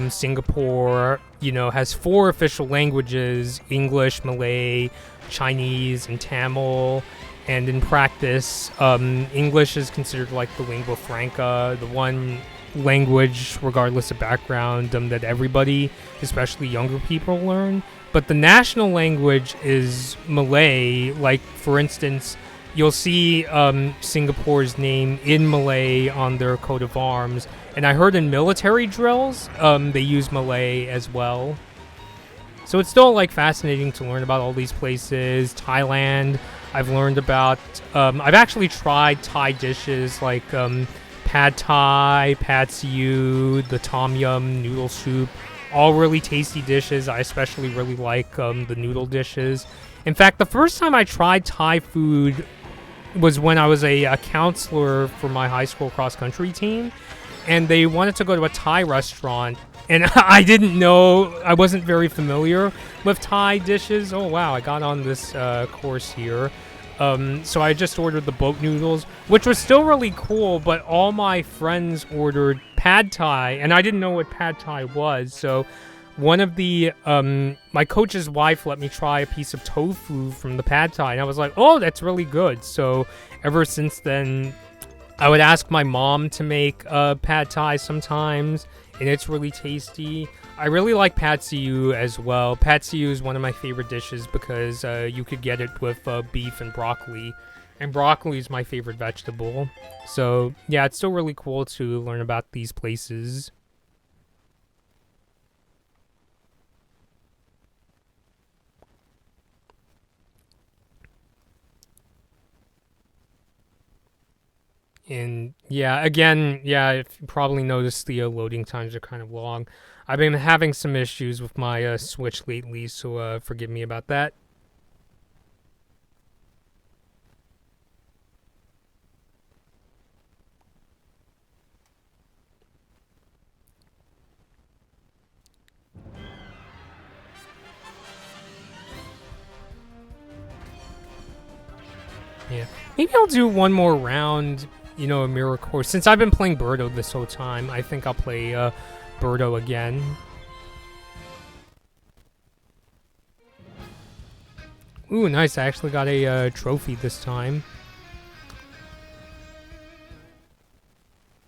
Singapore, you know, has 4 official languages: English, Malay, Chinese, and Tamil. And in practice, English is considered like the lingua franca, the one language, regardless of background, that everybody, especially younger people, learn. But the national language is Malay. Like, for instance, you'll see Singapore's name in Malay on their coat of arms. And I heard in military drills, they use Malay as well. So it's still, like, fascinating to learn about all these places. Thailand, I've learned about. I've actually tried Thai dishes like Pad Thai, Pad See Ew, the Tom Yum noodle soup. All really tasty dishes. I especially really like the noodle dishes. In fact, the first time I tried Thai food was when I was a counselor for my high school cross-country team. And they wanted to go to a Thai restaurant. And I didn't know, I wasn't very familiar with Thai dishes. Oh, wow, I got on this course here. So I just ordered the boat noodles, which was still really cool, but all my friends ordered Pad Thai, and I didn't know what Pad Thai was. So one of the, my coach's wife let me try a piece of tofu from the Pad Thai, and I was like, oh, that's really good. So ever since then, I would ask my mom to make Pad Thai sometimes, and it's really tasty. I really like Pad See Ew as well. Pad See Ew is one of my favorite dishes because you could get it with beef and broccoli. And broccoli is my favorite vegetable. So, yeah, it's still really cool to learn about these places. And yeah, again, yeah, if you probably noticed, the loading times are kind of long. I've been having some issues with my Switch lately, so forgive me about that. Yeah. Maybe I'll do one more round, you know, a mirror course. Since I've been playing Birdo this whole time, I think I'll play Birdo again. Ooh, nice. I actually got a trophy this time.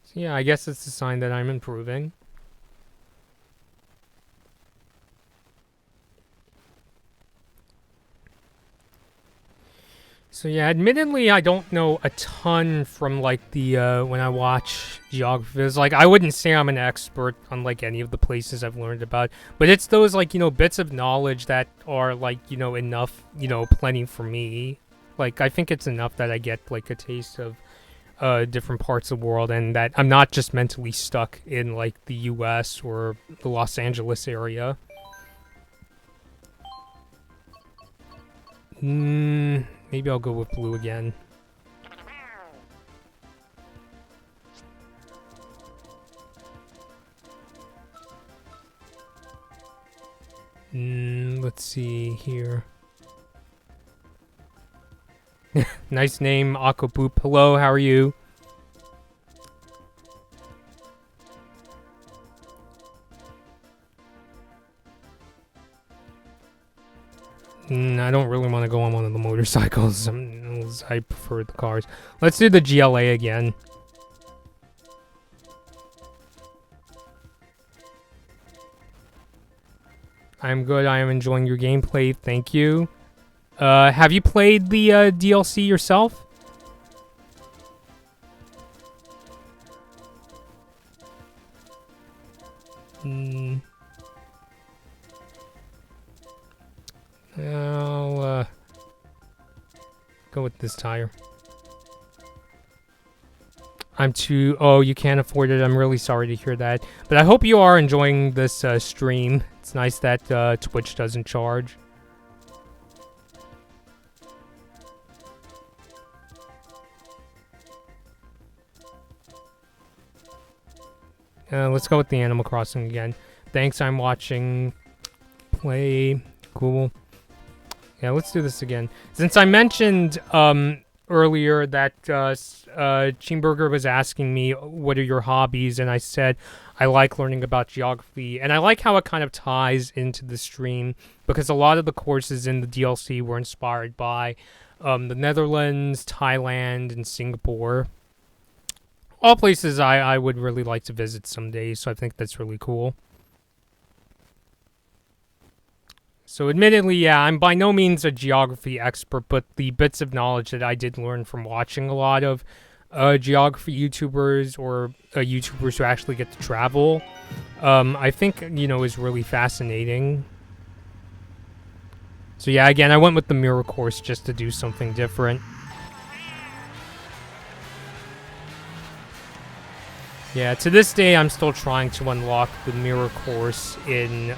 So yeah, I guess it's a sign that I'm improving. So yeah, admittedly, I don't know a ton from like the when I watch geographies. Like, I wouldn't say I'm an expert on like any of the places I've learned about, but it's those like, you know, bits of knowledge that are like, you know, enough, you know, plenty for me. Like, I think it's enough that I get like a taste of different parts of the world, and that I'm not just mentally stuck in like the U.S. or the Los Angeles area. Maybe I'll go with blue again. Let's see here. Nice name, Aquapoop. Hello, how are you? I don't really want to go on one of the motorcycles. I prefer the cars. Let's do the GLA again. I'm good. I am enjoying your gameplay. Thank you. Have you played the DLC yourself? I'll go with this tire. I'm too... Oh, you can't afford it. I'm really sorry to hear that. But I hope you are enjoying this stream. It's nice that Twitch doesn't charge. Let's go with the Animal Crossing again. Thanks, I'm watching. Play. Cool. Yeah, let's do this again. Since I mentioned earlier that Cheeseburger was asking me, what are your hobbies? And I said, I like learning about geography. And I like how it kind of ties into the stream, because a lot of the courses in the DLC were inspired by the Netherlands, Thailand, and Singapore. All places I would really like to visit someday, so I think that's really cool. So admittedly, yeah, I'm by no means a geography expert, but the bits of knowledge that I did learn from watching a lot of geography YouTubers or YouTubers who actually get to travel, I think, you know, is really fascinating. So yeah, again, I went with the mirror course just to do something different. Yeah, to this day, I'm still trying to unlock the mirror course in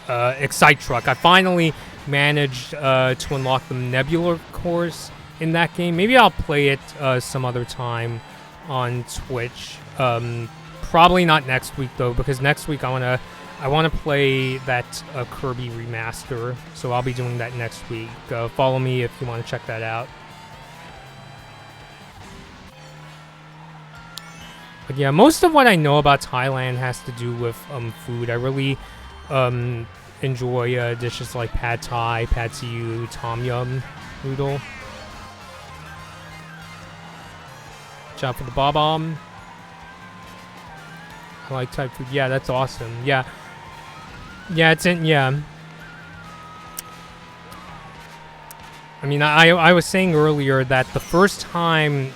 Excite Truck. I finally managed to unlock the Nebula course in that game. Maybe I'll play it some other time on Twitch. Probably not next week though, because next week I wanna play that Kirby remaster. So I'll be doing that next week. Follow me if you want to check that out. But yeah, most of what I know about Thailand has to do with food. I really enjoy dishes like pad thai, pad see tom yum noodle. Watch out for the bob-omb. I like Thai food. Yeah, that's awesome. Yeah. Yeah, it's in... Yeah. I mean, I was saying earlier that the first time...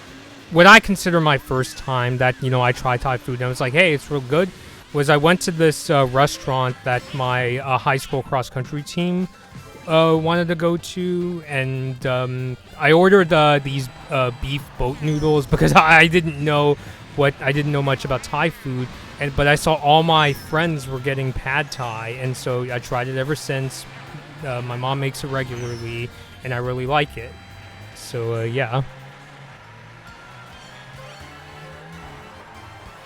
What I consider my first time that, you know, I tried Thai food and I was like, hey, it's real good, was I went to this restaurant that my high school cross-country team wanted to go to, and I ordered these beef boat noodles because I didn't know much about Thai food, but I saw all my friends were getting pad Thai, and so I tried it ever since. My mom makes it regularly, and I really like it. So yeah.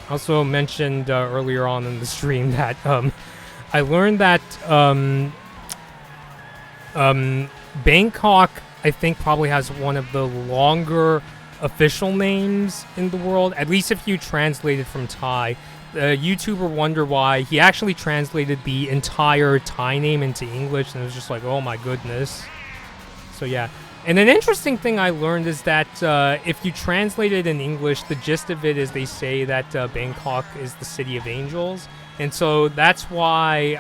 Also mentioned earlier on in the stream that I learned that Bangkok, I think, probably has one of the longer official names in the world, at least if you translate it from Thai. The YouTuber Wonder Why, he actually translated the entire Thai name into English, and it was just like, oh my goodness. So yeah. And an interesting thing I learned is that if you translate it in English, the gist of it is they say that Bangkok is the city of angels. And so that's why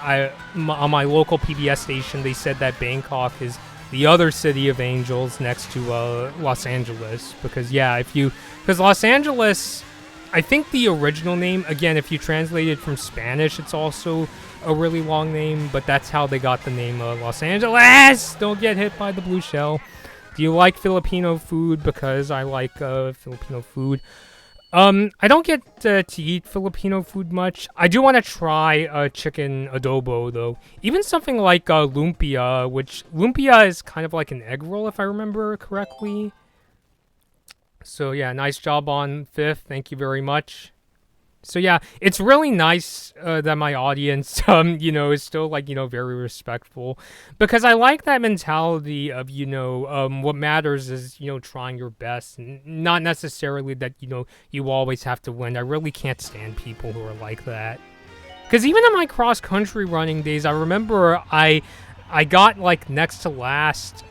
on my local PBS station, they said that Bangkok is the other city of angels next to Los Angeles. Because, yeah, because Los Angeles, I think the original name, again, if you translate it from Spanish, it's also a really long name, but that's how they got the name Los Angeles. Don't get hit by the blue shell. Do you like Filipino food? Because I like Filipino food. I don't get to eat Filipino food much. I do want to try chicken adobo, though. Even something like lumpia, which lumpia is kind of like an egg roll, if I remember correctly. So yeah, nice job on 5th. Thank you very much. So yeah, it's really nice that my audience, is still very respectful, because I like that mentality of, what matters is, trying your best, and not necessarily that, you always have to win. I really can't stand people who are like that. Because even in my cross-country running days, I remember I got next to last,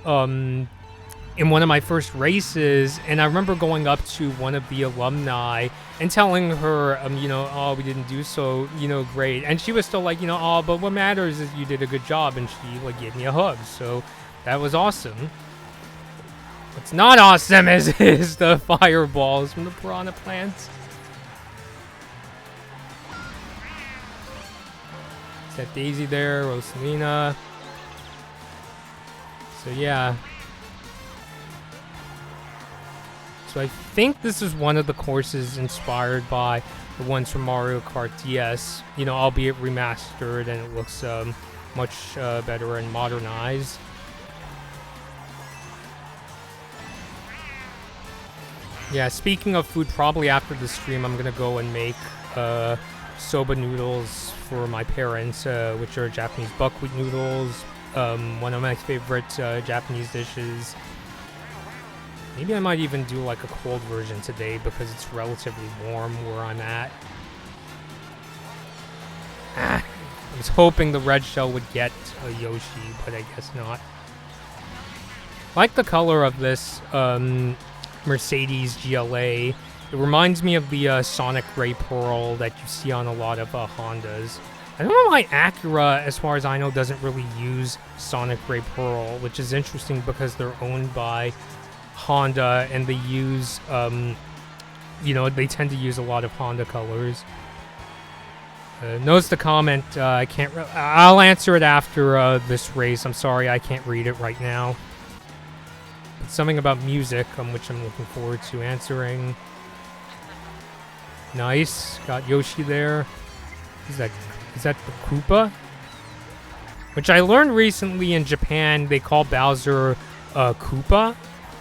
in one of my first races, and I remember going up to one of the alumni and telling her, oh, we didn't do so, great. And she was still like, oh, but what matters is you did a good job, and she, gave me a hug. So that was awesome. What's not awesome is the fireballs from the piranha plants. Is that Daisy there? Rosalina. So, yeah. So I think this is one of the courses inspired by the ones from Mario Kart DS, albeit remastered, and it looks much better and modernized. Yeah, speaking of food, probably after the stream I'm gonna go and make soba noodles for my parents, which are Japanese buckwheat noodles, one of my favorite Japanese dishes. Maybe I might even do a cold version today because it's relatively warm where I'm at. I was hoping the red shell would get a Yoshi, but I guess not. I like the color of this Mercedes GLA. It reminds me of the Sonic Gray Pearl that you see on a lot of Hondas. I don't know why Acura, as far as I know, doesn't really use Sonic Gray Pearl, which is interesting because they're owned by Honda, and they use, they tend to use a lot of Honda colors. Notice the comment, I can't, I'll answer it after this race. I'm sorry, I can't read it right now. But something about music, which I'm looking forward to answering. Nice, got Yoshi there. Is that the Koopa? Which I learned recently in Japan, they call Bowser Koopa.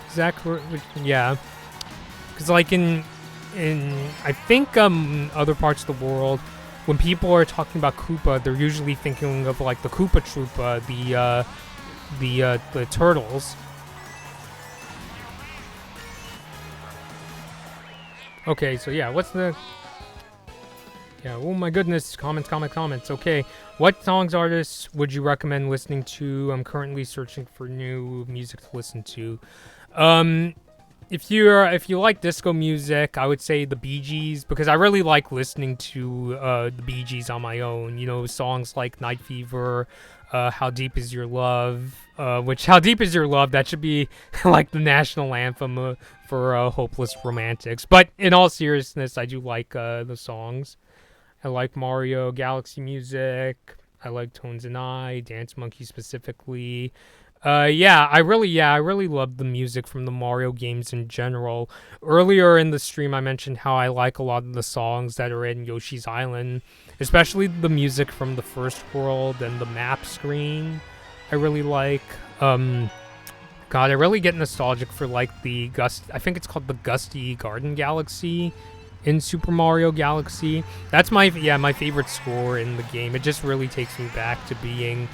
Is that correct? Yeah. Because in I think other parts of the world, when people are talking about Koopa, they're usually thinking of the Koopa Troopa, the turtles. Okay, so yeah, what's the... Yeah, oh my goodness, comments. Okay, what songs, artists would you recommend listening to? I'm currently searching for new music to listen to. If you like disco music, I would say the Bee Gees, because I really like listening to the Bee Gees on my own. Songs like Night Fever, How Deep Is Your Love, which How Deep Is Your Love, that should be the national anthem for hopeless romantics. But in all seriousness, I do like the songs. I like Mario Galaxy music. I like Tones and I, Dance Monkey specifically. I really love the music from the Mario games in general. Earlier in the stream, I mentioned how I like a lot of the songs that are in Yoshi's Island, especially the music from the first world and the map screen. I really like. God, I really get nostalgic for I think it's called the Gusty Garden Galaxy in Super Mario Galaxy. That's my favorite score in the game. It just really takes me back to being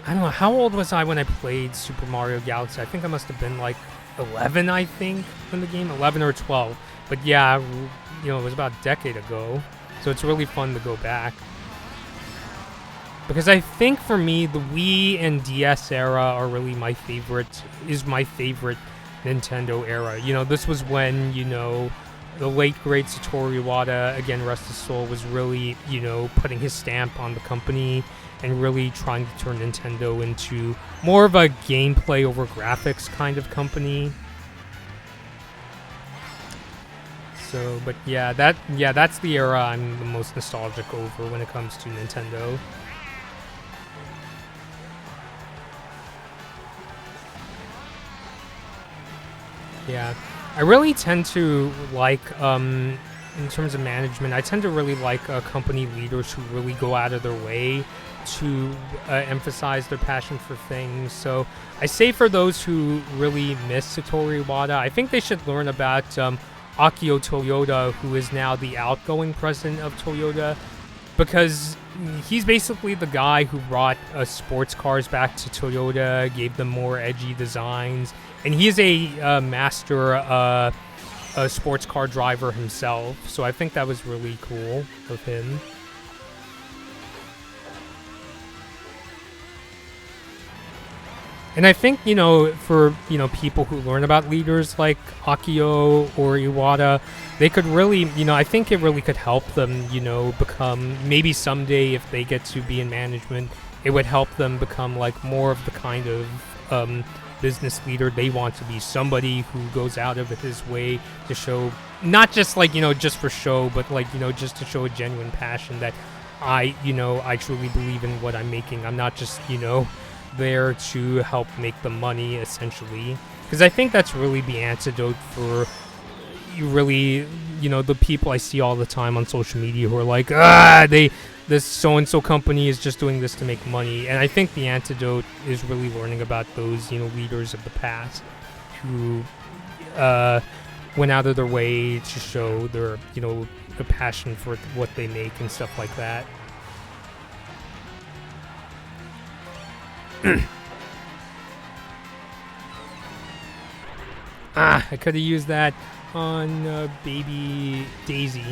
I don't know, how old was I when I played Super Mario Galaxy? I think I must have been like 11, I think, in the game, 11 or 12. But yeah, you know, it was about a decade ago, so it's really fun to go back. Because I think for me, the Wii and DS era are really my favorite Nintendo era. You know, this was when, you know, the late great Satoru Iwata, again, rest his soul, was really, you know, putting his stamp on the company and really trying to turn Nintendo into more of a gameplay over graphics kind of company. So, but yeah, that's the era I'm the most nostalgic over when it comes to Nintendo. Yeah, I really tend to like, in terms of management, I tend to really like company leaders who really go out of their way to emphasize their passion for things. So I say for those who really miss Satoru Iwata, I think they should learn about Akio Toyoda, who is now the outgoing president of Toyota, because he's basically the guy who brought sports cars back to Toyota, gave them more edgy designs, and he is a master sports car driver himself, so I think that was really cool of him. And I think, you know, for, you know, people who learn about leaders like Akio or Iwata, they could really, you know, I think it really could help them, you know, become, maybe someday if they get to be in management, it would help them become like more of the kind of business leader they want to be. Somebody who goes out of his way to show, not just like, you know, just for show, but like, you know, just to show a genuine passion that I truly believe in what I'm making. I'm not just, you know, there to help make the money, essentially, because I think that's really the antidote for you really, you know, the people I see all the time on social media who are like, this so-and-so company is just doing this to make money. And I think the antidote is really learning about those, you know, leaders of the past who went out of their way to show their, you know, the passion for what they make and stuff like that. I could have used that on baby Daisy.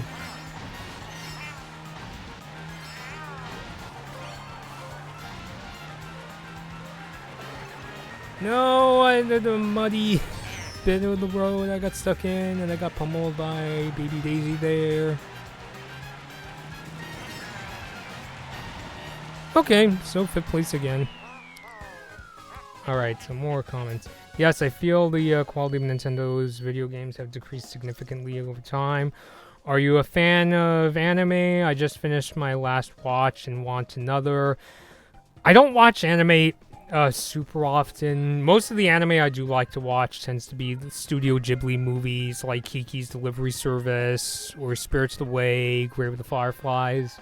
No, the muddy bit of the road I got stuck in, and I got pummeled by baby Daisy there. Okay, so 5th place again. Alright, some more comments. Yes, I feel the quality of Nintendo's video games have decreased significantly over time. Are you a fan of anime? I just finished my last watch and want another. I don't watch anime super often. Most of the anime I do like to watch tends to be the Studio Ghibli movies like Kiki's Delivery Service or Spirited Away, Grave of the Fireflies.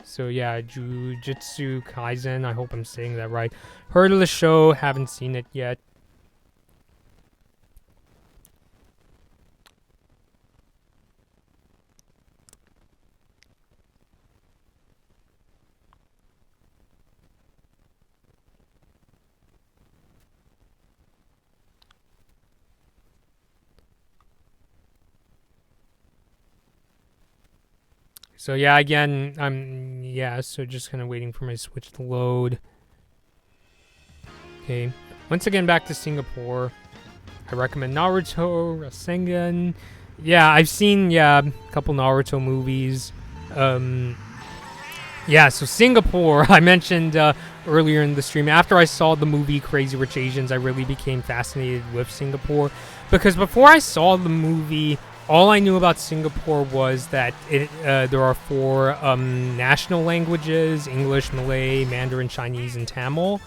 So yeah, Jujutsu Kaisen, I hope I'm saying that right. Heard of the show, haven't seen it yet. So yeah, again, so just kind of waiting for my Switch to load. Okay, once again back to Singapore. I recommend Naruto, Rasengan. Yeah, I've seen a couple Naruto movies. Yeah, so Singapore, I mentioned earlier in the stream. After I saw the movie Crazy Rich Asians, I really became fascinated with Singapore, because before I saw the movie, all I knew about Singapore was that there are 4 national languages: English, Malay, Mandarin, Chinese, and Tamil.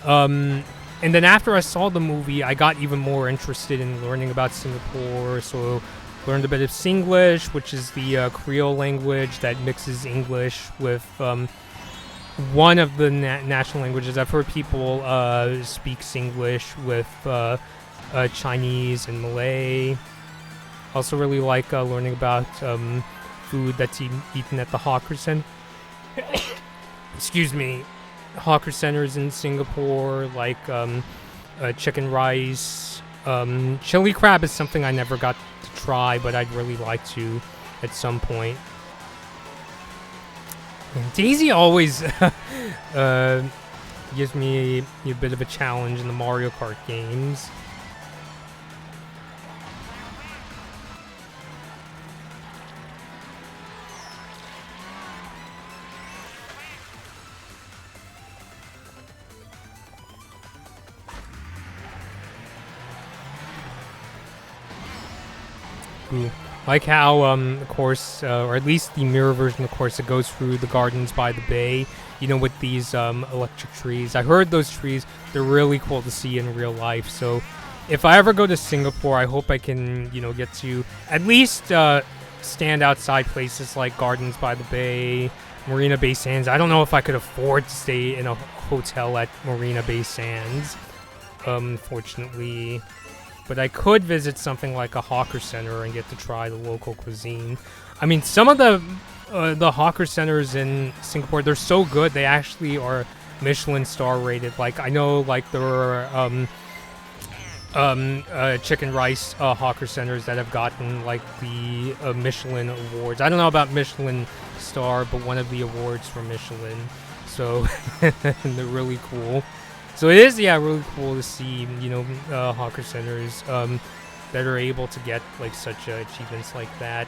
And then after I saw the movie, I got even more interested in learning about Singapore. So learned a bit of Singlish, which is the Creole language that mixes English with one of the national languages. I've heard people speak Singlish with Chinese and Malay. Also really like learning about food that's eaten at the hawker center. excuse me, hawker centers in Singapore, like chicken rice. Chili crab is something I never got to try, but I'd really like to at some point. And Daisy always gives me a bit of a challenge in the Mario Kart games. Ooh. Like how, of course, or at least the mirror version, of course, it goes through the gardens by the bay, you know, with these electric trees. I heard those trees, they're really cool to see in real life. So if I ever go to Singapore, I hope I can, you know, get to at least stand outside places like Gardens by the Bay, Marina Bay Sands. I don't know if I could afford to stay in a hotel at Marina Bay Sands, fortunately. But I could visit something like a hawker center and get to try the local cuisine. I mean, some of the hawker centers in Singapore, they're so good. They actually are Michelin star rated. Like, I know, like, there are chicken rice hawker centers that have gotten, like, the Michelin awards. I don't know about Michelin star, but one of the awards from Michelin. So they're really cool. So it is, yeah, really cool to see, you know, hawker centers that are able to get, like, such achievements like that.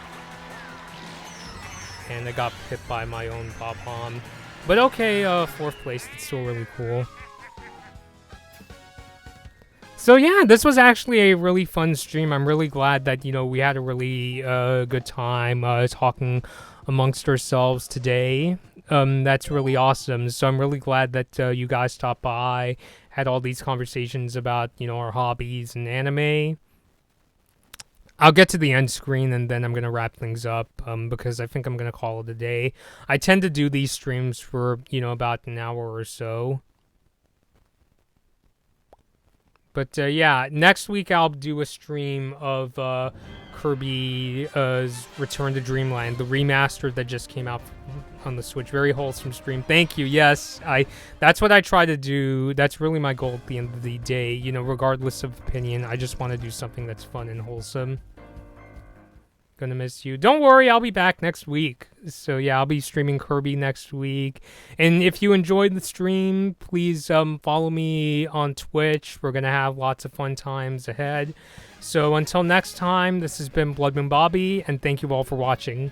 And I got hit by my own Bob-omb. But okay, 4th place, it's still really cool. So yeah, this was actually a really fun stream. I'm really glad that, you know, we had a really good time talking amongst ourselves today. That's really awesome. So I'm really glad that you guys stopped by, had all these conversations about, you know, our hobbies and anime. I'll get to the end screen and then I'm going to wrap things up because I think I'm going to call it a day. I tend to do these streams for, you know, about an hour or so. But yeah, next week I'll do a stream of Kirby's Return to Dreamland, the remaster that just came out on the Switch. Very wholesome stream. Thank you. Yes, that's what I try to do. That's really my goal at the end of the day. You know, regardless of opinion, I just want to do something that's fun and wholesome. Gonna miss you. Don't worry, I'll be back next week. So yeah, I'll be streaming Kirby next week. And if you enjoyed the stream, please follow me on Twitch. We're gonna have lots of fun times ahead. So until next time, this has been Blood Moon Bobby, and thank you all for watching.